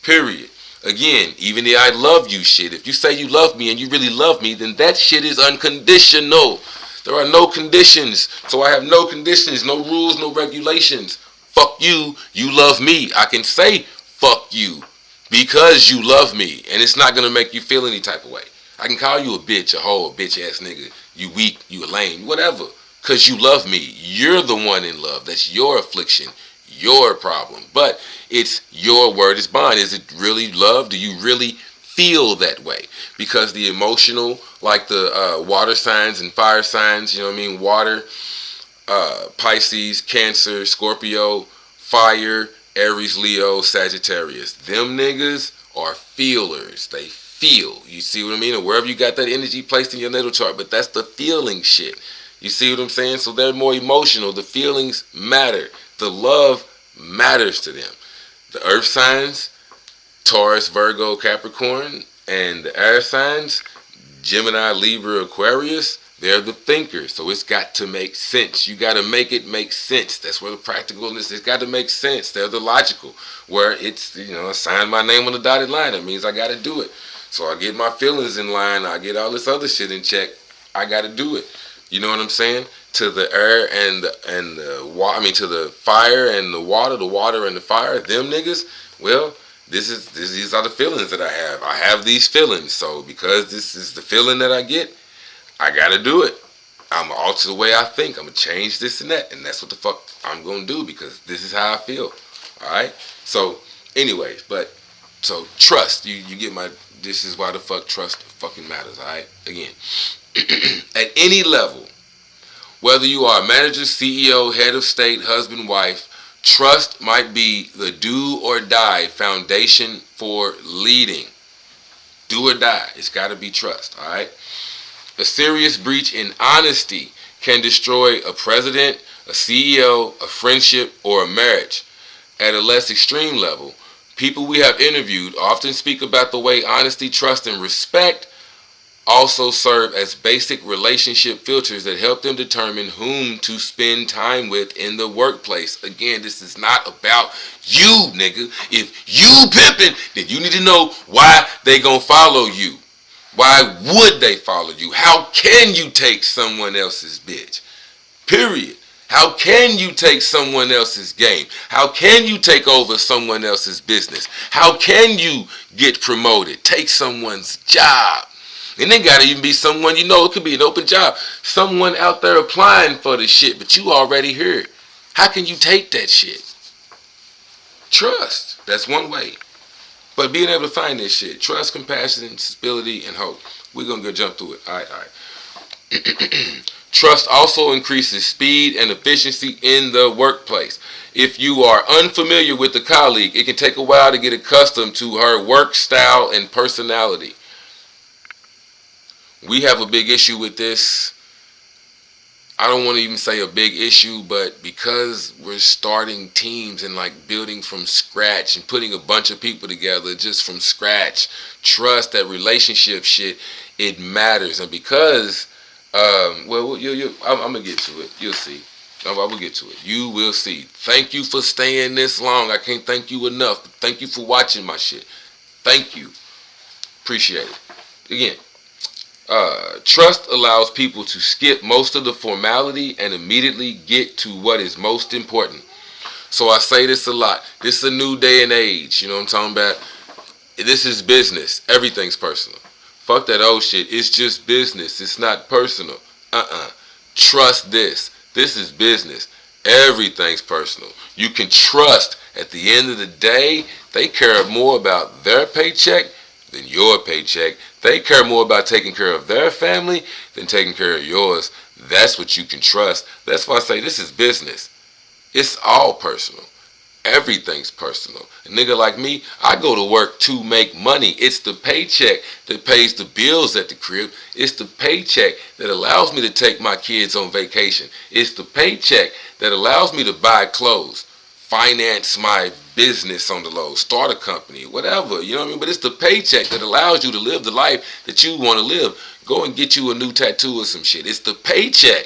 Speaker 1: Period. Again, even the I love you shit. If you say you love me and you really love me, then that shit is unconditional. There are no conditions. So I have no conditions, no rules, no regulations. Fuck you. You love me. I can say fuck you because you love me. And it's not going to make you feel any type of way. I can call you a bitch, a hoe, a bitch ass nigga. You weak, you a lame, whatever. Because you love me. You're the one in love. That's your affliction, your problem. But it's your word is bond. Is it really love? Do you really feel that way? Because the emotional, like the water signs and fire signs, you know what I mean? Water, Pisces, Cancer, Scorpio, fire, Aries, Leo, Sagittarius. Them niggas are feelers. They feel. You see what I mean? Or wherever you got that energy placed in your natal chart. But that's the feeling shit. You see what I'm saying? So they're more emotional. The feelings matter. The love matters to them. The earth signs, Taurus, Virgo, Capricorn, and the air signs, Gemini, Libra, Aquarius, they're the thinkers. So it's got to make sense. You got to make it make sense. That's where the practicalness, it's got to make sense. They're the logical. Where it's, I sign my name on the dotted line. That means I got to do it. So I get my feelings in line. I get all this other shit in check. I got to do it. You know what I'm saying? To the air and the water. I mean, to the fire and the water and the fire. Them niggas. Well, these are the feelings that I have. I have these feelings. So because this is the feeling that I get, I got to do it. I'm going to alter the way I think. I'm going to change this and that. And that's what the fuck I'm going to do because this is how I feel. All right? So, anyways, so trust. You get my, this is why the fuck trust fucking matters. All right? Again, at any level, whether you are a manager, CEO, head of state, husband, wife, trust might be the do or die foundation for leading. Do or die. It's got to be trust. All right? A serious breach in honesty can destroy a president, a CEO, a friendship, or a marriage. At a less extreme level, people we have interviewed often speak about the way honesty, trust, and respect also serve as basic relationship filters that help them determine whom to spend time with in the workplace. Again, this is not about you, nigga. If you pimping, then you need to know why they gonna follow you. Why would they follow you? How can you take someone else's bitch? Period. How can you take someone else's game? How can you take over someone else's business? How can you get promoted? Take someone's job. And they gotta even be someone you know. It could be an open job. Someone out there applying for the shit, but you already heard. How can you take that shit? Trust. That's one way. But being able to find this shit. Trust, compassion, stability, and hope. We're gonna go jump through it. Alright. Trust also increases speed and efficiency in the workplace. If you are unfamiliar with the colleague, it can take a while to get accustomed to her work style and personality. We have a big issue with this. I don't want to even say a big issue, but because we're starting teams and like building from scratch and putting a bunch of people together just from scratch, trust, that relationship shit, it matters. And because, I'm going to get to it. You'll see. I will get to it. You will see. Thank you for staying this long. I can't thank you enough. Thank you for watching my shit. Thank you. Appreciate it. Again. Trust allows people to skip most of the formality and immediately get to what is most important. So I say this a lot. This is a new day and age. You know what I'm talking about? This is business. Everything's personal. Fuck that old shit. It's just business. It's not personal. Trust this. This is business. Everything's personal. You can trust at the end of the day, they care more about their paycheck than your paycheck. They care more about taking care of their family than taking care of yours. That's what you can trust. That's why I say this is business. It's all personal. Everything's personal. A nigga like me, I go to work to make money. It's the paycheck that pays the bills at the crib. It's the paycheck that allows me to take my kids on vacation. It's the paycheck that allows me to buy clothes, finance my business on the low, start a company, whatever, you know what I mean? But it's the paycheck that allows you to live the life that you want to live. Go and get you a new tattoo or some shit. It's the paycheck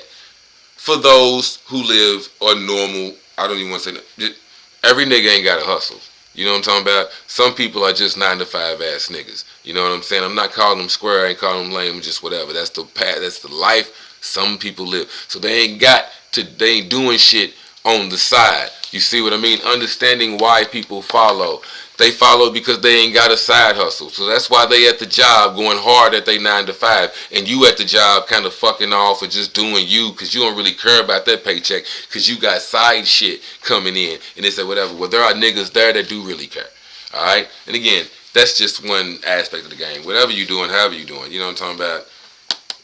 Speaker 1: for those who live a normal, I don't even want to say that. Every nigga ain't got to hustle. You know what I'm talking about? Some people are just 9-to-5 ass niggas. You know what I'm saying? I'm not calling them square, I ain't calling them lame, just whatever. That's the path, that's the life some people live. So they ain't doing shit on the side. You see what I mean? Understanding why people follow. They follow because they ain't got a side hustle. So that's why they at the job going hard at they 9-to-5. And you at the job kind of fucking off or just doing you because you don't really care about that paycheck because you got side shit coming in. And they say whatever. Well, there are niggas there that do really care. Alright? And again, that's just one aspect of the game. Whatever you doing, however you doing. You know what I'm talking about?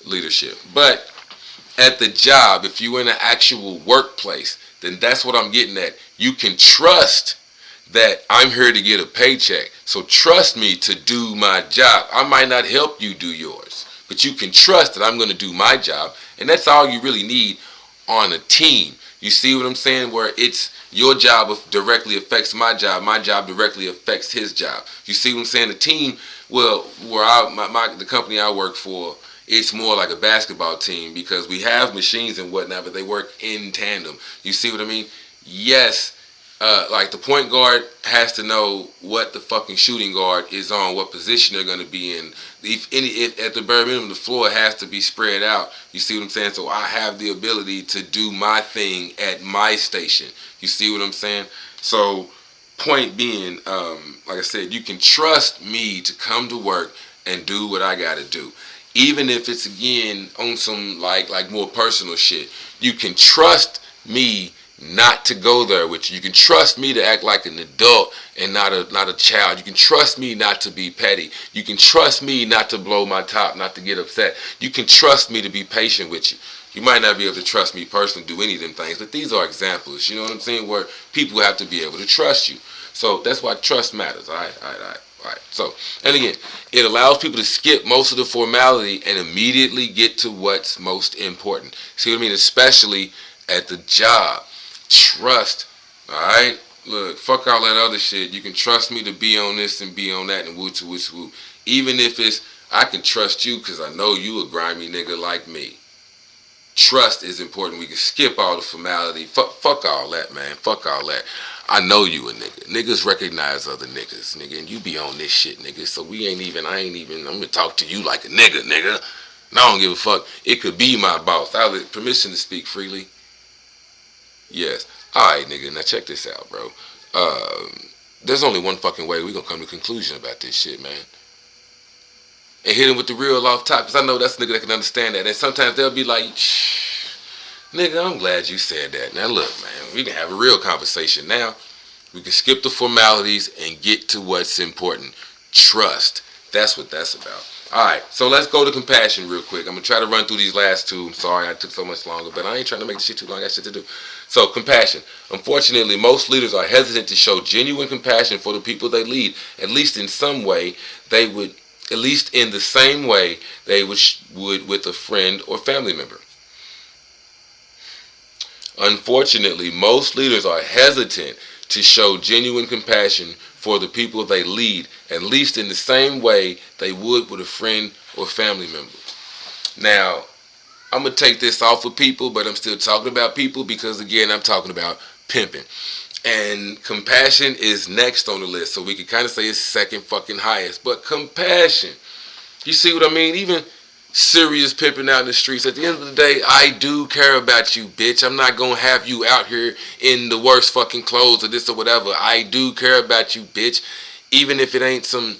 Speaker 1: Leadership. But at the job, if you're in an actual workplace, then that's what I'm getting at. You can trust that I'm here to get a paycheck. So trust me to do my job. I might not help you do yours, but you can trust that I'm going to do my job. And that's all you really need on a team. You see what I'm saying? Where it's your job directly affects my job directly affects his job. You see what I'm saying? The team, well, the company I work for, it's more like a basketball team because we have machines and whatnot, but they work in tandem. You see what I mean? Yes, like the point guard has to know what the fucking shooting guard is on, what position they're going to be in. At the bare minimum, the floor has to be spread out. You see what I'm saying? So I have the ability to do my thing at my station. You see what I'm saying? So point being, like I said, you can trust me to come to work and do what I got to do. Even if it's, again, on some like more personal shit. You can trust me not to go there with you. You can trust me to act like an adult and not a child. You can trust me not to be petty. You can trust me not to blow my top, not to get upset. You can trust me to be patient with you. You might not be able to trust me personally to do any of them things, but these are examples, you know what I'm saying, where people have to be able to trust you. So that's why trust matters, all right? Right. So, and again, it allows people to skip most of the formality and immediately get to what's most important. See what I mean? Especially at the job. Trust. Alright? Look, fuck all that other shit. You can trust me to be on this and be on that and woo to woo. Even if it's, I can trust you because I know you a grimy nigga like me. Trust is important. We can skip all the formality. Fuck all that, man. Fuck all that. I know you a nigga. Niggas recognize other niggas, nigga, and you be on this shit, nigga. So I'm gonna talk to you like a nigga, nigga. And I don't give a fuck. It could be my boss. I have permission to speak freely. Yes. Alright, nigga, now check this out, bro. There's only one fucking way we gonna come to a conclusion about this shit, man. And hit him with the real off top, because I know that's a nigga that can understand that. And sometimes they'll be like, nigga, I'm glad you said that. Now look, man, we can have a real conversation now. We can skip the formalities and get to what's important. Trust. That's what that's about. Alright, so let's go to compassion real quick. I'm going to try to run through these last two. I'm sorry I took so much longer, but I ain't trying to make this shit too long. I got shit to do. So, compassion. Unfortunately, most leaders are hesitant to show genuine compassion for the people they lead. At least in some way, they would, at least in the same way they would with a friend or family member. Unfortunately, most leaders are hesitant to show genuine compassion for the people they lead, at least in the same way they would with a friend or family member. Now, I'm going to take this off of people, but I'm still talking about people because, again, I'm talking about pimping. And compassion is next on the list, so we can kind of say it's second fucking highest. But compassion, you see what I mean? Even serious pimping out in the streets. At the end of the day, I do care about you, bitch. I'm not going to have you out here in the worst fucking clothes or this or whatever. I do care about you, bitch. Even if it ain't some,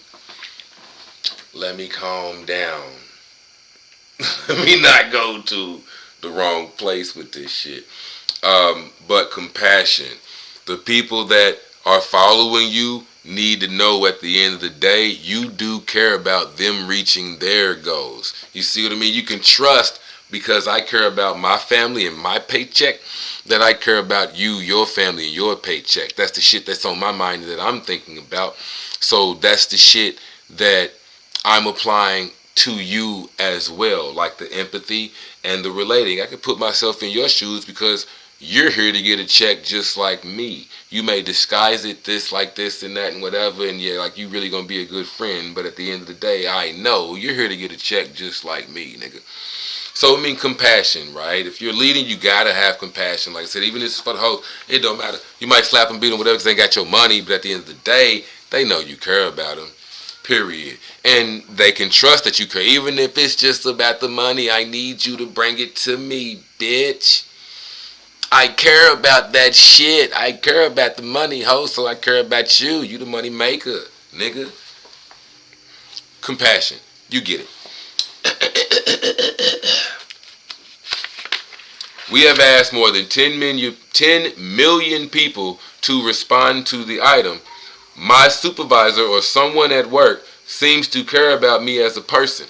Speaker 1: let me calm down. Let me not go to the wrong place with this shit. But compassion. The people that are following you need to know at the end of the day, you do care about them reaching their goals. You see what I mean? You can trust, because I care about my family and my paycheck, that I care about you, your family, and your paycheck. That's the shit that's on my mind that I'm thinking about. So that's the shit that I'm applying to you as well, like the empathy and the relating. I can put myself in your shoes because you're here to get a check just like me. You may disguise it this like this and that and whatever, and yeah, like you really gonna be a good friend, but at the end of the day, I know you're here to get a check just like me, nigga. So, I mean, compassion, right? If you're leading, you gotta have compassion. Like I said, even if it's for the host, it don't matter. You might slap them, beat them, whatever, because they got your money, but at the end of the day, they know you care about them. Period. And they can trust that you care. Even if it's just about the money, I need you to bring it to me, bitch. I care about that shit. I care about the money, ho, so I care about you. You the money maker, nigga. Compassion. You get it. We have asked more than 10 million people to respond to the item. My supervisor or someone at work seems to care about me as a person.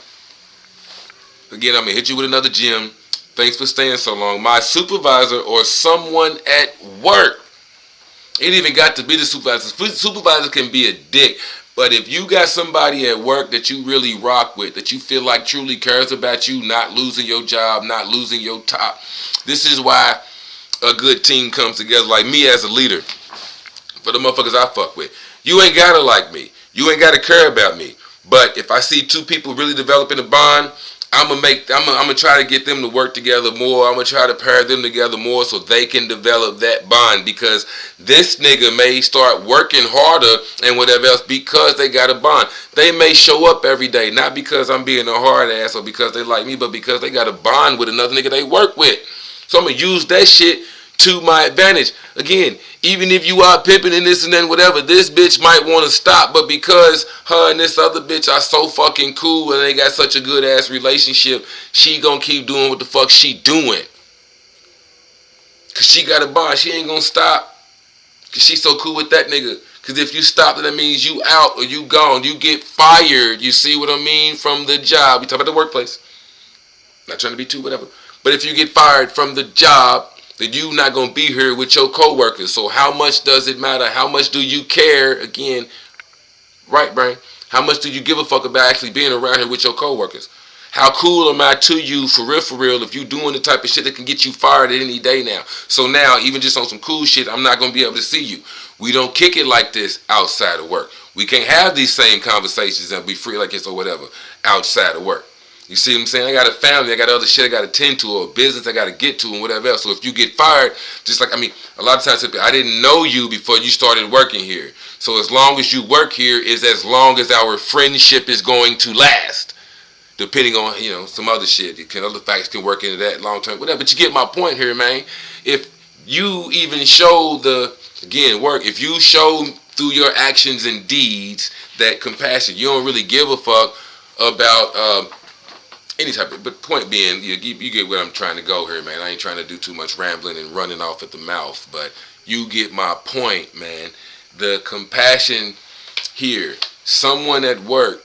Speaker 1: Again, I'm going to hit you with another gem. Thanks for staying so long. My supervisor or someone at work. It even got to be the supervisor. Supervisor can be a dick. But if you got somebody at work that you really rock with, that you feel like truly cares about you, not losing your job, not losing your top. This is why a good team comes together, like me as a leader. For the motherfuckers I fuck with. You ain't gotta like me. You ain't gotta care about me. But if I see two people really developing a bond, I'm gonna try to get them to work together more. I'm gonna try to pair them together more so they can develop that bond, because this nigga may start working harder and whatever else because they got a bond. They may show up every day, not because I'm being a hard ass or because they like me, but because they got a bond with another nigga they work with. So I'm gonna use that shit to my advantage. Again, even if you are pimping and this and then whatever, this bitch might want to stop, but because her and this other bitch are so fucking cool and they got such a good ass relationship, she gonna keep doing what the fuck she doing. Cause she got a bond. She ain't gonna stop. Cause she so cool with that nigga. Cause if you stop, then that means you out or you gone. You get fired. You see what I mean? From the job. We talk about the workplace. Not trying to be too whatever. But if you get fired from the job, then you not going to be here with your coworkers. So how much does it matter? How much do you care? Again, Right, Brain? How much do you give a fuck about actually being around here with your coworkers? How cool am I to you for real, if you doing the type of shit that can get you fired at any day now? So now, even just on some cool shit, I'm not going to be able to see you. We don't kick it like this outside of work. We can't have these same conversations and be free like this or whatever outside of work. You see what I'm saying? I got a family, I got other shit I got to tend to, or a business I got to get to, and whatever else. So if you get fired, just like, a lot of times I didn't know you before you started working here. So as long as you work here is as long as our friendship is going to last. Depending on, some other shit. Other facts can work into that long term, whatever. But you get my point here, man. If you even show work, if you show through your actions and deeds that compassion, you don't really give a fuck about any type of, but point being, you get where I'm trying to go here, man. I ain't trying to do too much rambling and running off at the mouth, but you get my point, man. The compassion here, someone at work,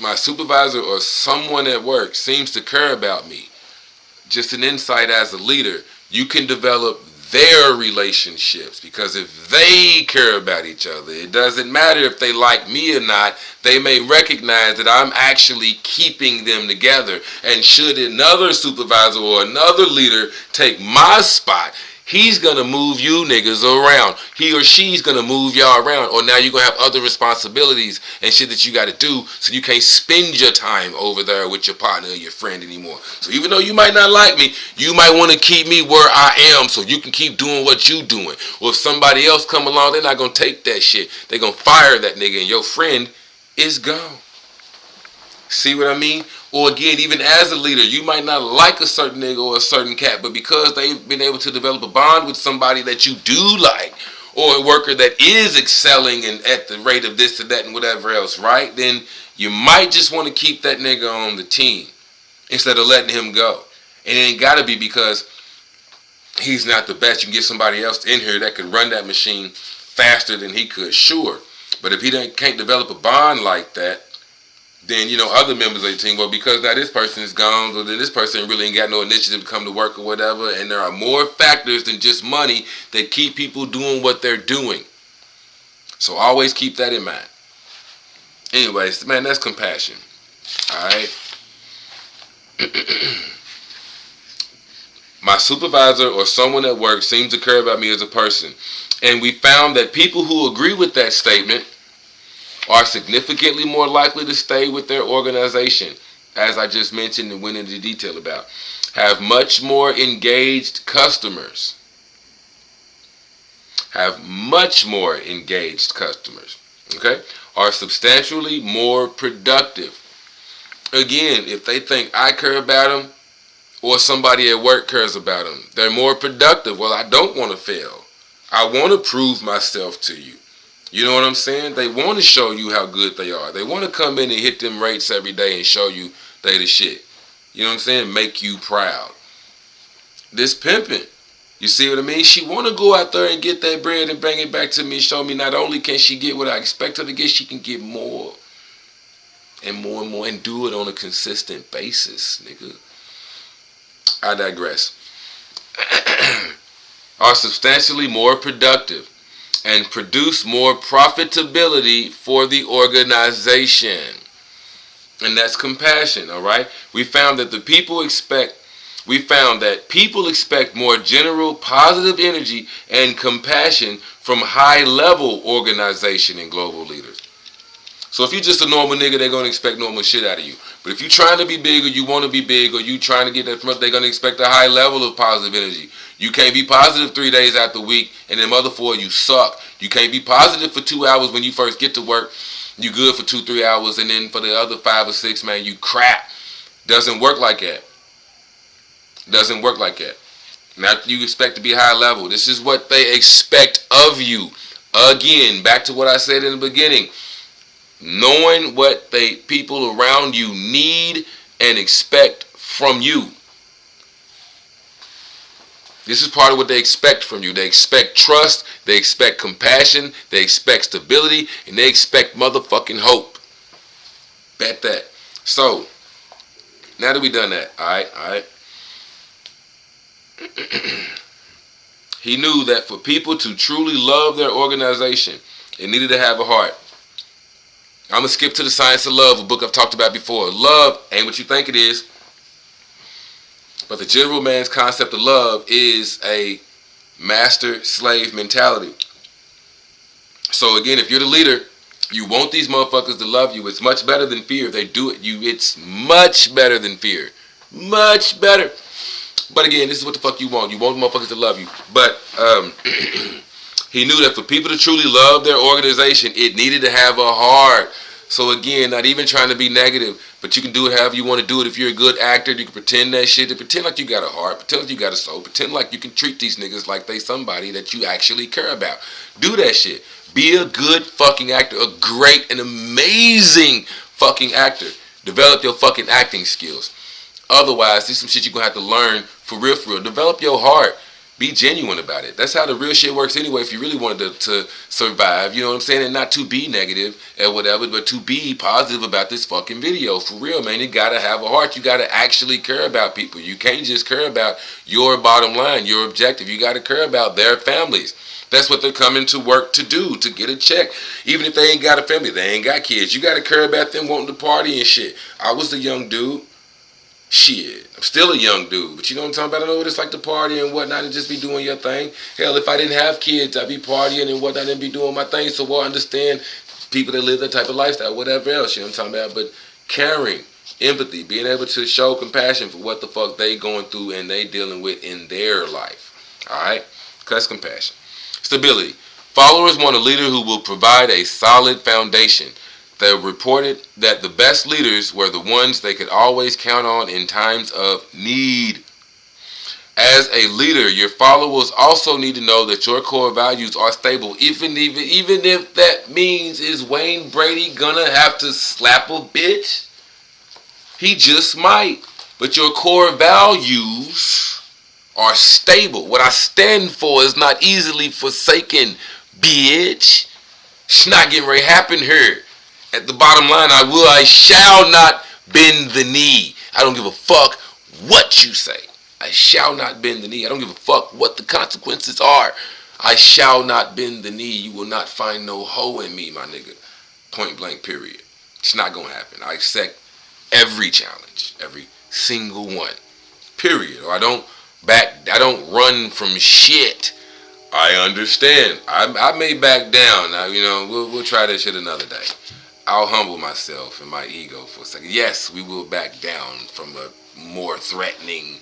Speaker 1: my supervisor or someone at work seems to care about me. Just an insight as a leader, you can develop their relationships, because if they care about each other, it doesn't matter if they like me or not, they may recognize that I'm actually keeping them together. And should another supervisor or another leader take my spot, he's going to move you niggas around. He or she's going to move y'all around. Or now you're going to have other responsibilities and shit that you got to do, so you can't spend your time over there with your partner or your friend anymore. So even though you might not like me, you might want to keep me where I am so you can keep doing what you doing. Or if somebody else come along, they're not going to take that shit. They're going to fire that nigga and your friend is gone. See what I mean? Or again, even as a leader, you might not like a certain nigga or a certain cat, but because they've been able to develop a bond with somebody that you do like, or a worker that is excelling and at the rate of this or that and whatever else, right? Then you might just want to keep that nigga on the team instead of letting him go. And it ain't got to be because he's not the best. You can get somebody else in here that could run that machine faster than he could, sure. But if he can't develop a bond like that, then, other members of the team, well, because now this person is gone, or then this person really ain't got no initiative to come to work or whatever, and there are more factors than just money that keep people doing what they're doing. So always keep that in mind. Anyways, man, that's compassion. Alright? My supervisor or someone at work seems to care about me as a person. And we found that people who agree with that statement are significantly more likely to stay with their organization, as I just mentioned and went into detail about, have much more engaged customers, okay, are substantially more productive. Again, if they think I care about them or somebody at work cares about them, they're more productive. Well, I don't want to fail. I want to prove myself to you. You know what I'm saying? They want to show you how good they are. They want to come in and hit them rates every day and show you they the shit. You know what I'm saying? Make you proud. This Pimpin, you see what I mean? She want to go out there and get that bread and bring it back to me and show me not only can she get what I expect her to get, she can get more and more and more and do it on a consistent basis, nigga. I digress. Are substantially more productive and produce more profitability for the organization. And that's compassion, all right? We found that people expect more general positive energy and compassion from high-level organization and global leaders. So if you're just a normal nigga, they're going to expect normal shit out of you. But if you're trying to be big, or you want to be big, or you trying to get that from, they're going to expect a high level of positive energy. You can't be positive 3 days out the week, and then other 4 you suck. You can't be positive for 2 hours when you first get to work. You good for 2-3 hours, and then for the other 5 or 6, man, you crap. Doesn't work like that. Now you expect to be high level. This is what they expect of you. Again, back to what I said in the beginning. Knowing what people around you need and expect from you. This is part of what they expect from you. They expect trust, they expect compassion, they expect stability, and they expect motherfucking hope. Bet that. So, now that we done that, alright. He knew that for people to truly love their organization, it needed to have a heart. I'm going to skip to The Science of Love, a book I've talked about before. Love ain't what you think it is. But the general man's concept of love is a master-slave mentality. So again, if you're the leader, you want these motherfuckers to love you. It's much better than fear. If they do it, it's much better than fear. Much better. But again, this is what the fuck you want. You want motherfuckers to love you. But he knew that for people to truly love their organization, it needed to have a heart. So again, not even trying to be negative, but you can do it however you want to do it. If you're a good actor, you can pretend that shit. Pretend like you got a heart. Pretend like you got a soul. Pretend like you can treat these niggas like they somebody that you actually care about. Do that shit. Be a good fucking actor. A great and amazing fucking actor. Develop your fucking acting skills. Otherwise, there's some shit you're going to have to learn for real, for real. Develop your heart. Be genuine about it. That's how the real shit works anyway. If you really wanted to survive, you know what I'm saying? And not to be negative and whatever, but to be positive about this fucking video. For real, man. You gotta have a heart. You gotta actually care about people. You can't just care about your bottom line, your objective. You gotta care about their families. That's what they're coming to work to do, to get a check. Even if they ain't got a family, they ain't got kids. You gotta care about them wanting to party and shit. I was a young dude. Shit, I'm still a young dude, but you know what I'm talking about? I know what it's like to party and whatnot and just be doing your thing. Hell, if I didn't have kids, I'd be partying and whatnot and be doing my thing. So we'll understand people that live that type of lifestyle, whatever else, you know what I'm talking about? But caring, empathy, being able to show compassion for what the fuck they going through and they dealing with in their life. Alright? That's compassion. Stability. Followers want a leader who will provide a solid foundation. They reported that the best leaders were the ones they could always count on in times of need. As a leader, your followers also need to know that your core values are stable. Even if that means is Wayne Brady gonna have to slap a bitch? He just might. But your core values are stable. What I stand for is not easily forsaken, bitch. It's not getting ready to happen here. At the bottom line, I shall not bend the knee. I don't give a fuck what you say. I shall not bend the knee. I don't give a fuck what the consequences are. I shall not bend the knee. You will not find no hoe in me, my nigga. Point blank, period. It's not gonna happen. I accept every challenge, every single one, period. Or I don't run from shit. I understand. I may back down. Now, you know, we'll try that shit another day. I'll humble myself and my ego for a second. Yes, we will back down from a more threatening,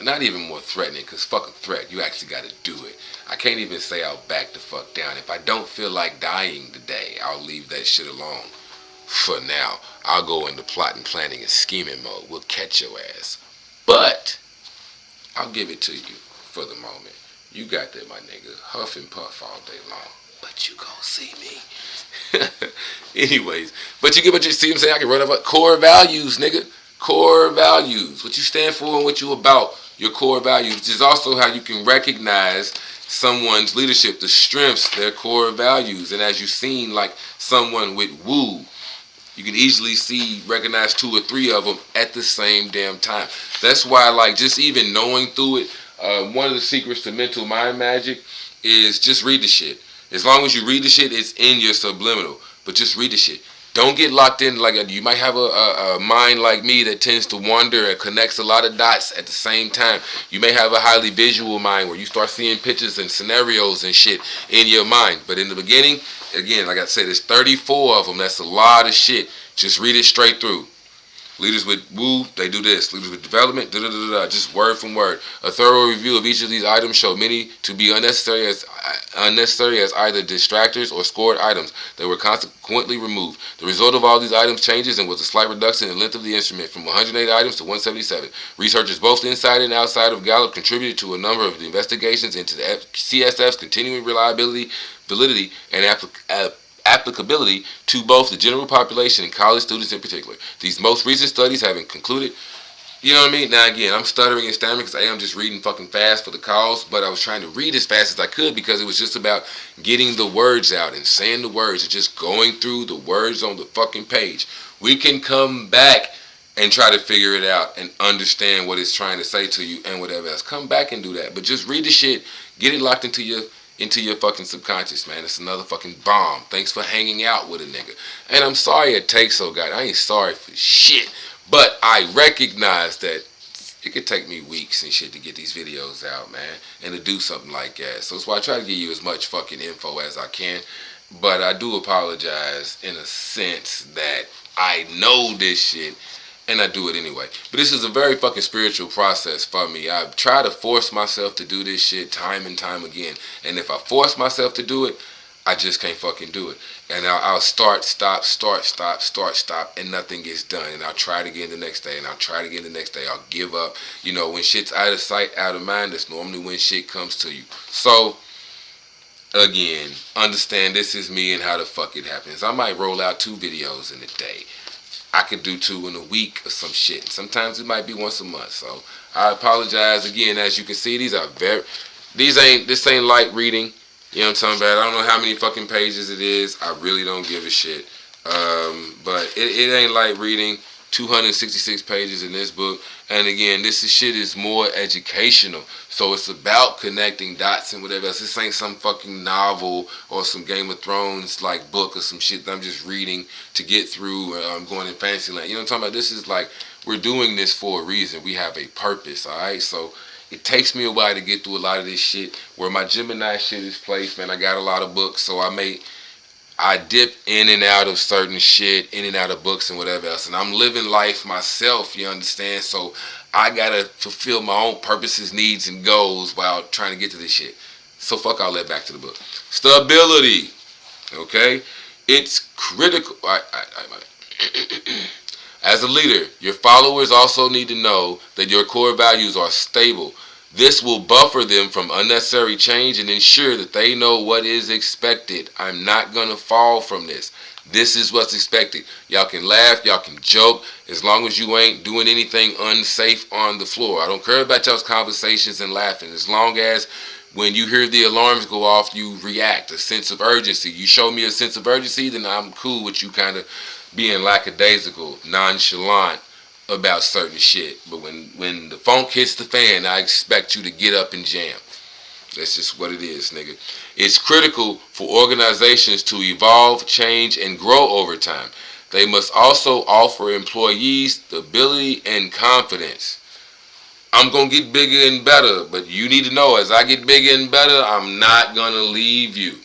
Speaker 1: not even more threatening, because fuck a threat. You actually got to do it. I can't even say I'll back the fuck down. If I don't feel like dying today, I'll leave that shit alone. For now, I'll go into plotting, planning, and scheming mode. We'll catch your ass. But I'll give it to you for the moment. You got that, my nigga. Huff and puff all day long. But you gon' see me. Anyways, but you get what you see. I'm saying I can run up core values, nigga. Core values. What you stand for and what you about. Your core values, which is also how you can recognize someone's leadership, the strengths, their core values. And as you've seen, like someone with Woo, you can easily recognize 2 or 3 of them at the same damn time. That's why, like, just even knowing through it, one of the secrets to mental mind magic is just read the shit. As long as you read the shit, it's in your subliminal. But just read the shit. Don't get locked in. Like, you might have a mind like me that tends to wander and connects a lot of dots at the same time. You may have a highly visual mind where you start seeing pictures and scenarios and shit in your mind. But in the beginning, again, like I said, there's 34 of them. That's a lot of shit. Just read it straight through. Leaders with Woo, they do this. Leaders with development, just word from word. A thorough review of each of these items show many to be unnecessary as either distractors or scored items that were consequently removed. The result of all these items changes and was a slight reduction in the length of the instrument from 108 items to 177. Researchers both inside and outside of Gallup contributed to a number of the investigations into the CSF's continuing reliability, validity, and applicability to both the general population and college students in particular. These most recent studies having concluded, you know what I mean? Now again, I'm stuttering and stammering because I am just reading fucking fast for the cause, but I was trying to read as fast as I could because it was just about getting the words out and saying the words and just going through the words on the fucking page. We can come back and try to figure it out and understand what it's trying to say to you and whatever else. Come back and do that, but just read the shit, get it locked into your into your fucking subconscious, man. It's another fucking bomb. Thanks for hanging out with a nigga. And I'm sorry it takes so God. I ain't sorry for shit. But I recognize that it could take me weeks and shit to get these videos out, man, and to do something like that. So that's why I try to give you as much fucking info as I can. But I do apologize in a sense that I know this shit and I do it anyway. But this is a very fucking spiritual process for me. I try to force myself to do this shit time and time again. And if I force myself to do it, I just can't fucking do it. And I'll start, stop, and nothing gets done. And I'll try it again the next day, and I'll try it again the next day. I'll give up. You know, when shit's out of sight, out of mind, that's normally when shit comes to you. So, again, understand this is me and how the fuck it happens. I might roll out 2 videos in a day. I could do 2 in a week or some shit. Sometimes it might be once a month. So I apologize again. As you can see, this ain't light reading. You know what I'm talking about? I don't know how many fucking pages it is. I really don't give a shit. But it ain't light reading. 266 pages in this book. And again, this shit is more educational. So it's about connecting dots and whatever else. This ain't some fucking novel or some Game of Thrones like book or some shit that I'm just reading to get through. I'm going in fantasy land. You know what I'm talking about? This is like, we're doing this for a reason. We have a purpose, alright? So it takes me a while to get through a lot of this shit. Where my Gemini shit is placed, man, I got a lot of books. So I dip in and out of certain shit, in and out of books and whatever else. And I'm living life myself, you understand? So I gotta fulfill my own purposes, needs, and goals while trying to get to this shit. So fuck all that, back to the book. Stability, okay? It's critical. As a leader, your followers also need to know that your core values are stable. This will buffer them from unnecessary change and ensure that they know what is expected. I'm not going to fall from this. This is what's expected. Y'all can laugh, y'all can joke, as long as you ain't doing anything unsafe on the floor. I don't care about y'all's conversations and laughing. As long as when you hear the alarms go off, you react, a sense of urgency. You show me a sense of urgency, then I'm cool with you kind of being lackadaisical, nonchalant about certain shit. But when the funk hits the fan, I expect you to get up and jam. That's just what it is, nigga. It's critical for organizations to evolve, change, and grow over time. They must also offer employees stability and confidence. I'm going to get bigger and better, but you need to know, as I get bigger and better, I'm not going to leave you.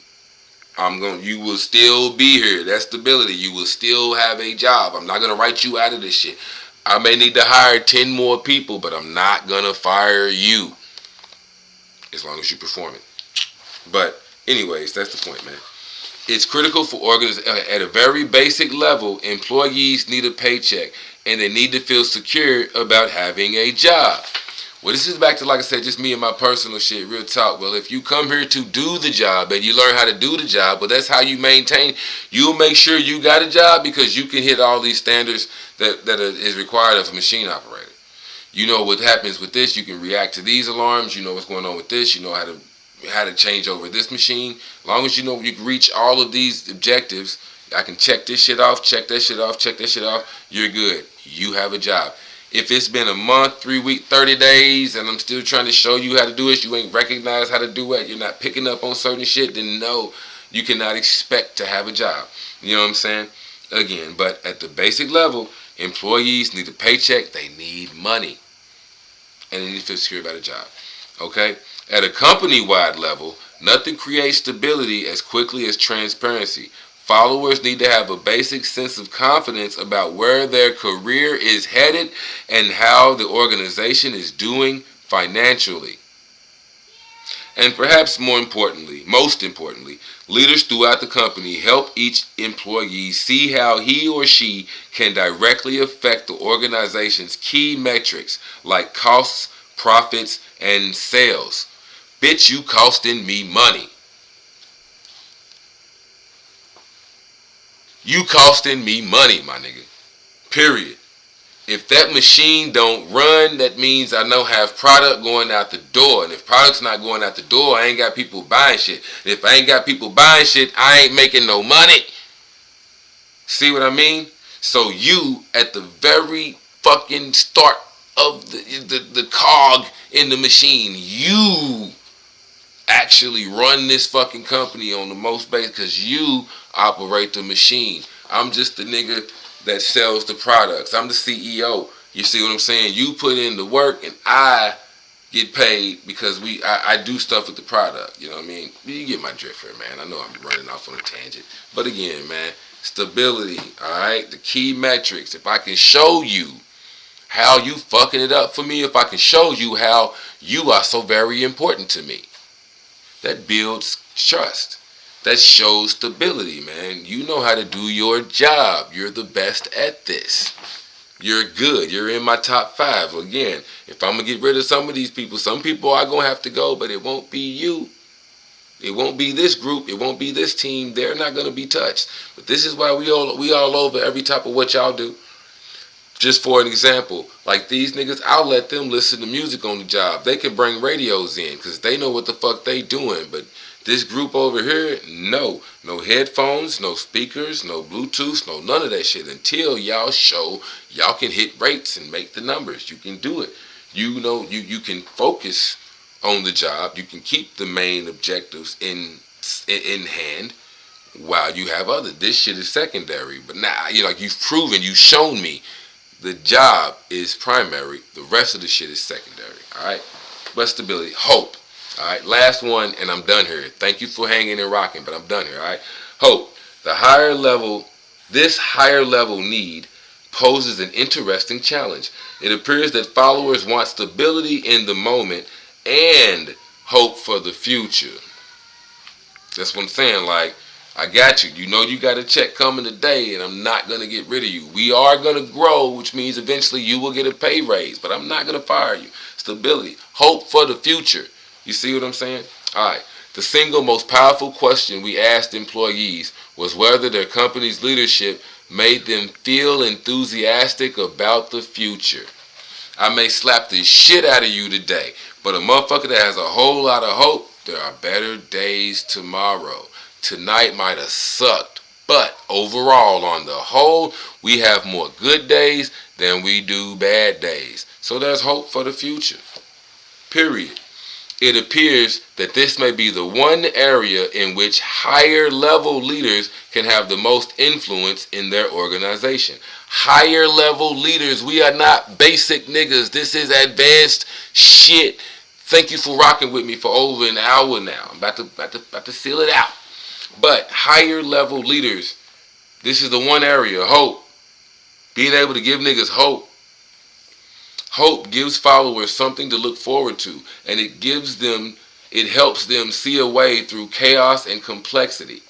Speaker 1: You will still be here. That's stability. You will still have a job. I'm not going to write you out of this shit. I may need to hire 10 more people, but I'm not going to fire you as long as you perform it. But anyways, that's the point, man. It's critical for at a very basic level, employees need a paycheck and they need to feel secure about having a job. Well, this is back to, like I said, just me and my personal shit, real talk. Well, if you come here to do the job and you learn how to do the job, well, that's how you maintain. You'll make sure you got a job because you can hit all these standards that is required of a machine operator. You know what happens with this. You can react to these alarms. You know what's going on with this. You know how to change over this machine. As long as you know you can reach all of these objectives, I can check this shit off, check that shit off, check that shit off. You're good. You have a job. If it's been a month, 3 weeks, 30 days, and I'm still trying to show you how to do it, you ain't recognize how to do it, you're not picking up on certain shit, then no, you cannot expect to have a job. You know what I'm saying? Again, but at the basic level, employees need a paycheck, they need money, and they need to feel secure about a job. Okay? At a company-wide level, nothing creates stability as quickly as transparency. Followers need to have a basic sense of confidence about where their career is headed and how the organization is doing financially. And perhaps most importantly, leaders throughout the company help each employee see how he or she can directly affect the organization's key metrics like costs, profits, and sales. Bitch, you costing me money. You costing me money, my nigga. Period. If that machine don't run, that means I don't have product going out the door. And if product's not going out the door, I ain't got people buying shit. And if I ain't got people buying shit, I ain't making no money. See what I mean? So you, at the very fucking start of the cog in the machine, you actually run this fucking company on the most base because you operate the machine. I'm just the nigga that sells the products. I'm the CEO. You see what I'm saying? You put in the work and I get paid because I do stuff with the product. You know what I mean? You get my drift here, man. I know I'm running off on a tangent. But again, man, stability, alright? The key metrics. If I can show you how you fucking it up for me, if I can show you how you are so very important to me, that builds trust. That shows stability, man. You know how to do your job. You're the best at this. You're good. You're in my top 5. Again, if I'm going to get rid of some of these people, some people are going to have to go, but it won't be you. It won't be this group. It won't be this team. They're not going to be touched. But this is why we all over every type of what y'all do. Just for an example, like these niggas, I'll let them listen to music on the job. They can bring radios in because they know what the fuck they doing. But this group over here, no headphones, no speakers, no Bluetooth, no none of that shit until y'all show y'all can hit rates and make the numbers. You can do it. You know, you can focus on the job. You can keep the main objectives in hand while you have other. This shit is secondary. But now, like you've proven, you've shown me the job is primary. The rest of the shit is secondary. All right. But stability, hope. All right, last one, and I'm done here. Thank you for hanging and rocking, but I'm done here. All right, hope. This higher level need poses an interesting challenge. It appears that followers want stability in the moment and hope for the future. That's what I'm saying. Like, I got you. You know you got a check coming today, and I'm not going to get rid of you. We are going to grow, which means eventually you will get a pay raise, but I'm not going to fire you. Stability, hope for the future. You see what I'm saying? Alright. The single most powerful question we asked employees was whether their company's leadership made them feel enthusiastic about the future. I may slap the shit out of you today, but a motherfucker that has a whole lot of hope, there are better days tomorrow. Tonight might have sucked, but overall, on the whole, we have more good days than we do bad days. So there's hope for the future. Period. It appears that this may be the one area in which higher level leaders can have the most influence in their organization. Higher level leaders, we are not basic niggas. This is advanced shit. Thank you for rocking with me for over an hour now. I'm about to seal it out. But higher level leaders, this is the one area, hope. Being able to give niggas hope. Hope gives followers something to look forward to, and it helps them see a way through chaos and complexity.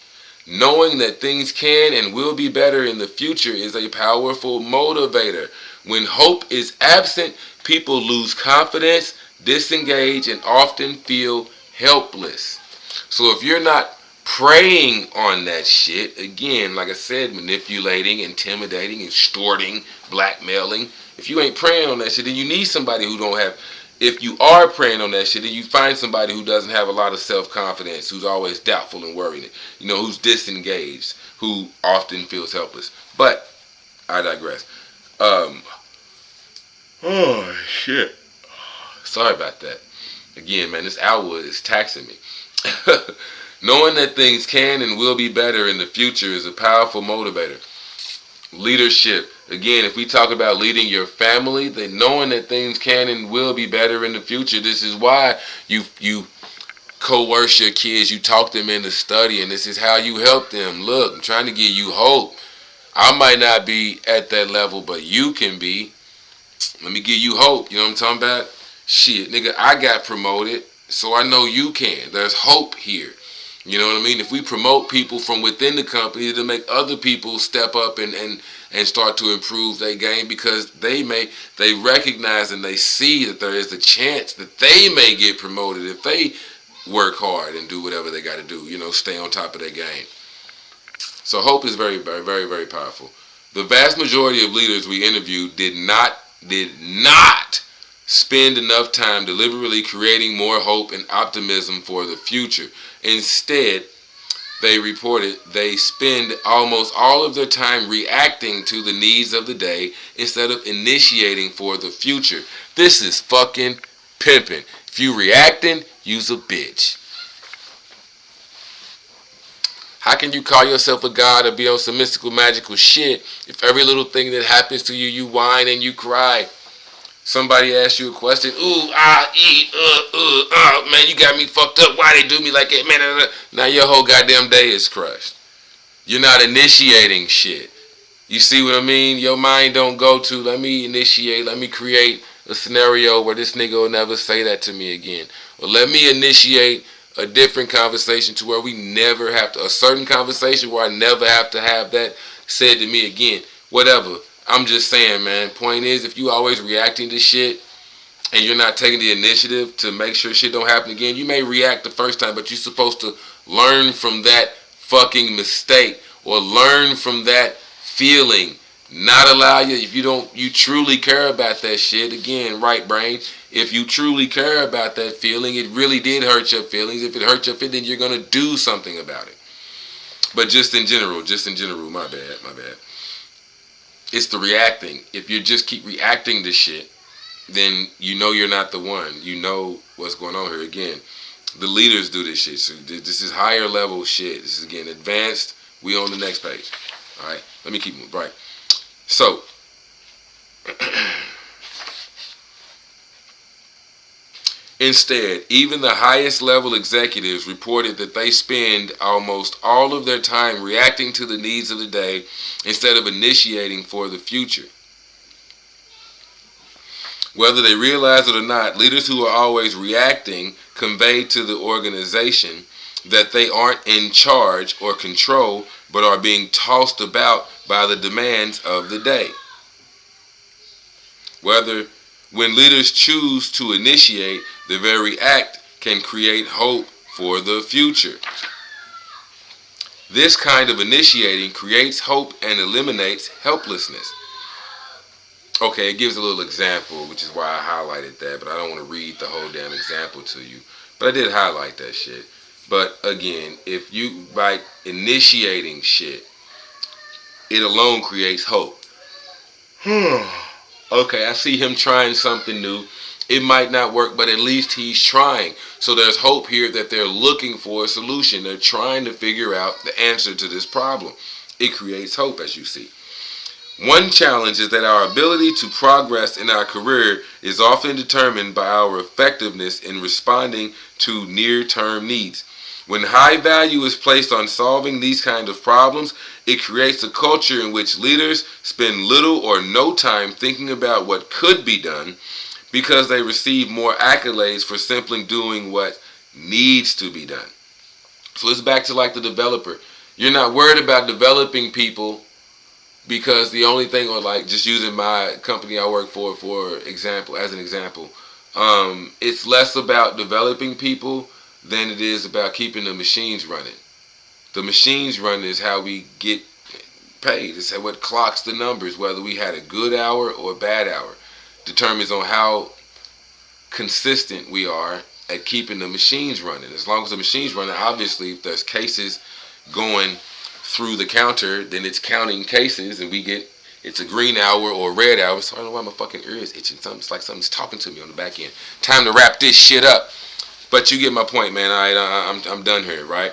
Speaker 1: Knowing that things can and will be better in the future is a powerful motivator. When hope is absent, people lose confidence, disengage, and often feel helpless. So if you're not preying on that shit, again, like I said, manipulating, intimidating, extorting, blackmailing, if you ain't praying on that shit, then you need somebody who don't have. If you are praying on that shit, then you find somebody who doesn't have a lot of self-confidence, who's always doubtful and worried, who's disengaged, who often feels helpless. But I digress. Oh shit. Sorry about that. Again, man, this hour is taxing me. Knowing that things can and will be better in the future is a powerful motivator. Leadership. Again, if we talk about leading your family, then knowing that things can and will be better in the future, this is why you coerce your kids, you talk them into studying. This is how you help them. Look, I'm trying to give you hope. I might not be at that level, but you can be. Let me give you hope. You know what I'm talking about? Shit, nigga, I got promoted, so I know you can. There's hope here. You know what I mean? If we promote people from within the company to make other people step up and start to improve their game, because they recognize and they see that there is a chance that they may get promoted if they work hard and do whatever they got to do, stay on top of their game. So hope is very, very, very, very powerful. The vast majority of leaders we interviewed did not spend enough time deliberately creating more hope and optimism for the future. Instead, they reported they spend almost all of their time reacting to the needs of the day instead of initiating for the future. This is fucking pimping. If you reacting, you's a bitch. How can you call yourself a god or be on some mystical, magical shit if every little thing that happens to you, you whine and you cry? Somebody asks you a question, ooh, ah, man, you got me fucked up. Why they do me like that, man? Now your whole goddamn day is crushed. You're not initiating shit. You see what I mean? Your mind don't go to, let me initiate, let me create a scenario where this nigga will never say that to me again. Or let me initiate a different conversation to where we never have to, a certain conversation where I never have to have that said to me again. Whatever. I'm just saying, man. Point is, if you always reacting to shit and you're not taking the initiative to make sure shit don't happen again, you may react the first time, but you're supposed to learn from that fucking mistake or learn from that feeling. Not allow you, if you truly care about that shit, again, right brain, if you truly care about that feeling, it really did hurt your feelings. If it hurt your feelings, then you're going to do something about it. But just in general, my bad. It's the reacting. If you just keep reacting to shit, then you know you're not the one. You know what's going on here. Again, the leaders do this shit. So this is higher level shit. This is, again, advanced. We on the next page. All right, let me keep moving. Right. So, instead, even the highest level executives reported that they spend almost all of their time reacting to the needs of the day instead of initiating for the future. Whether they realize it or not, leaders who are always reacting convey to the organization that they aren't in charge or control, but are being tossed about by the demands of the day. When leaders choose to initiate, the very act can create hope for the future. This kind of initiating creates hope and eliminates helplessness. Okay, it gives a little example, which is why I highlighted that, but I don't want to read the whole damn example to you. But I did highlight that shit. But again, if you, by initiating shit, it alone creates hope. Okay, I see him trying something new. It might not work, but at least he's trying. So there's hope here that they're looking for a solution. They're trying to figure out the answer to this problem. It creates hope, as you see. One challenge is that our ability to progress in our career is often determined by our effectiveness in responding to near-term needs. When high value is placed on solving these kinds of problems, it creates a culture in which leaders spend little or no time thinking about what could be done because they receive more accolades for simply doing what needs to be done. So it's back to like the developer. You're not worried about developing people because the only thing, or like just using my company I work for example, as an example, it's less about developing people than it is about keeping the machines running. The machines running is how we get paid. It's what clocks the numbers, whether we had a good hour or a bad hour. Determines on how consistent we are at keeping the machines running. As long as the machines running, obviously, if there's cases going through the counter, then it's counting cases, and we get, it's a green hour or a red hour. So I don't know why my fucking ear is itching. It's like something's talking to me on the back end. Time to wrap this shit up. But you get my point, man. All right, I'm done here, right?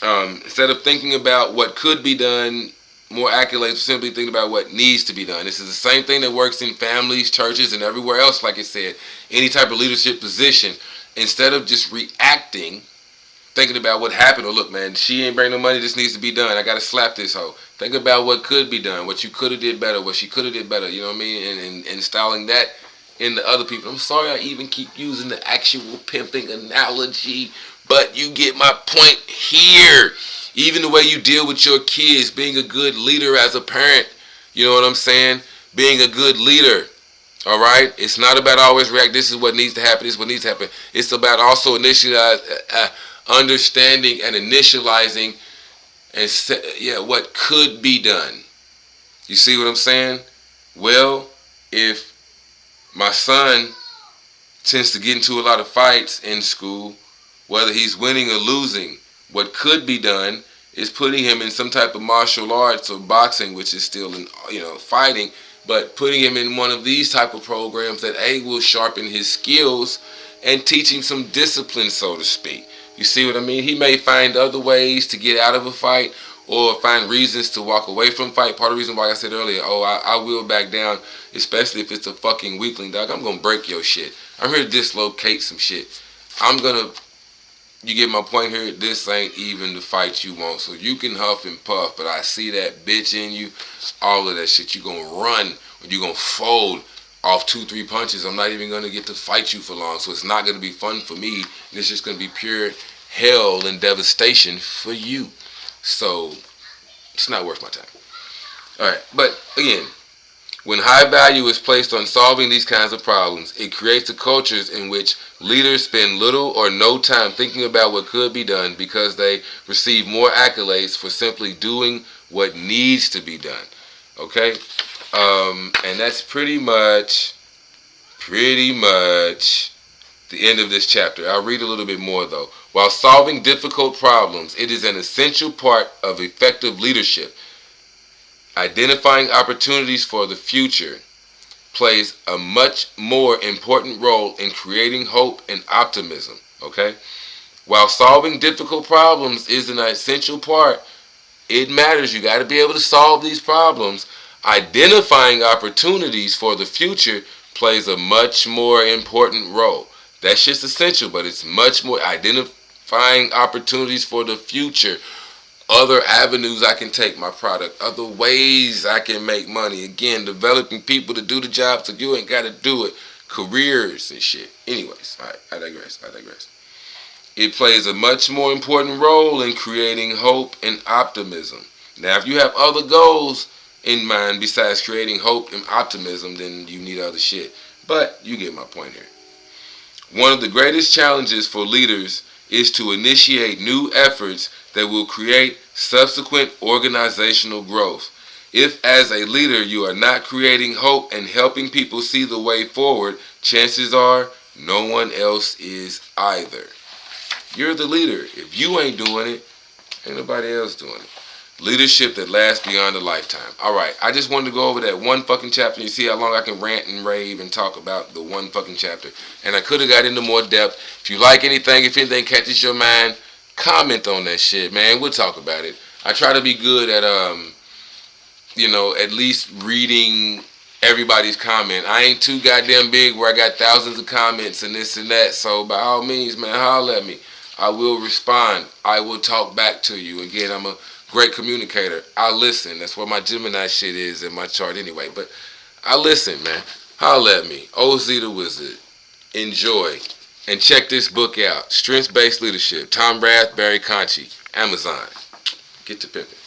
Speaker 1: Instead of thinking about what could be done, more accolades, simply thinking about what needs to be done. This is the same thing that works in families, churches, and everywhere else, like I said. Any type of leadership position. Instead of just reacting, thinking about what happened, or look, man, she ain't bring no money, this needs to be done. I got to slap this hoe. Think about what could be done, what you could have did better, what she could have did better, you know what I mean? And installing that in the other people. I'm sorry I even keep using the actual pimping analogy, but you get my point here. Even the way you deal with your kids, being a good leader as a parent, you know what I'm saying? Being a good leader, all right? It's not about always react, this is what needs to happen, this is what needs to happen. It's about also understanding and initializing and what could be done. You see what I'm saying? Well, if my son tends to get into a lot of fights in school, whether he's winning or losing, what could be done is putting him in some type of martial arts or boxing, which is still in, fighting, but putting him in one of these type of programs that will sharpen his skills and teach him some discipline, so to speak. You see what I mean? He may find other ways to get out of a fight or find reasons to walk away from fight. Part of the reason why I said earlier, I will back down, especially if it's a fucking weakling, dog. I'm going to break your shit. I'm here to dislocate some shit. You get my point here? This ain't even the fight you want. So you can huff and puff, but I see that bitch in you. All of that shit. You going to run or you going to fold off 2-3 punches. I'm not even going to get to fight you for long. So it's not going to be fun for me. It's just going to be pure hell and devastation for you. So it's not worth my time. Alright, but again, when high value is placed on solving these kinds of problems, it creates a culture in which leaders spend little or no time thinking about what could be done because they receive more accolades for simply doing what needs to be done. Okay? And that's pretty much the end of this chapter. I'll read a little bit more though. While solving difficult problems, it is an essential part of effective leadership. Identifying opportunities for the future plays a much more important role in creating hope and optimism. Okay? While solving difficult problems is an essential part, it matters. You got to be able to solve these problems. Identifying opportunities for the future plays a much more important role. That's just essential, but it's much more identifying opportunities for the future. Other avenues I can take my product. Other ways I can make money. Again, developing people to do the job so you ain't got to do it. Careers and shit. Anyways, alright, I digress. It plays a much more important role in creating hope and optimism. Now, if you have other goals in mind besides creating hope and optimism, then you need other shit. But you get my point here. One of the greatest challenges for leaders is to initiate new efforts that will create subsequent organizational growth. If as a leader you are not creating hope and helping people see the way forward, chances are no one else is either. You're the leader. If you ain't doing it, ain't nobody else doing it. Leadership that lasts beyond a lifetime. Alright, I just wanted to go over that one fucking chapter. You see how long I can rant and rave and talk about the one fucking chapter. And I could have got into more depth. If you like anything, if anything catches your mind, comment on that shit, man. We'll talk about it. I try to be good at, at least reading everybody's comment. I ain't too goddamn big where I got thousands of comments and this and that. So by all means, man, holler at me. I will respond. I will talk back to you. Again, I'm a great communicator. I listen. That's what my Gemini shit is in my chart anyway. But I listen, man. Holler at me. OZ the Wizard. Enjoy. And check this book out. Strengths-Based Leadership. Rath, Barrie, Conchie. Amazon. Get to pimping.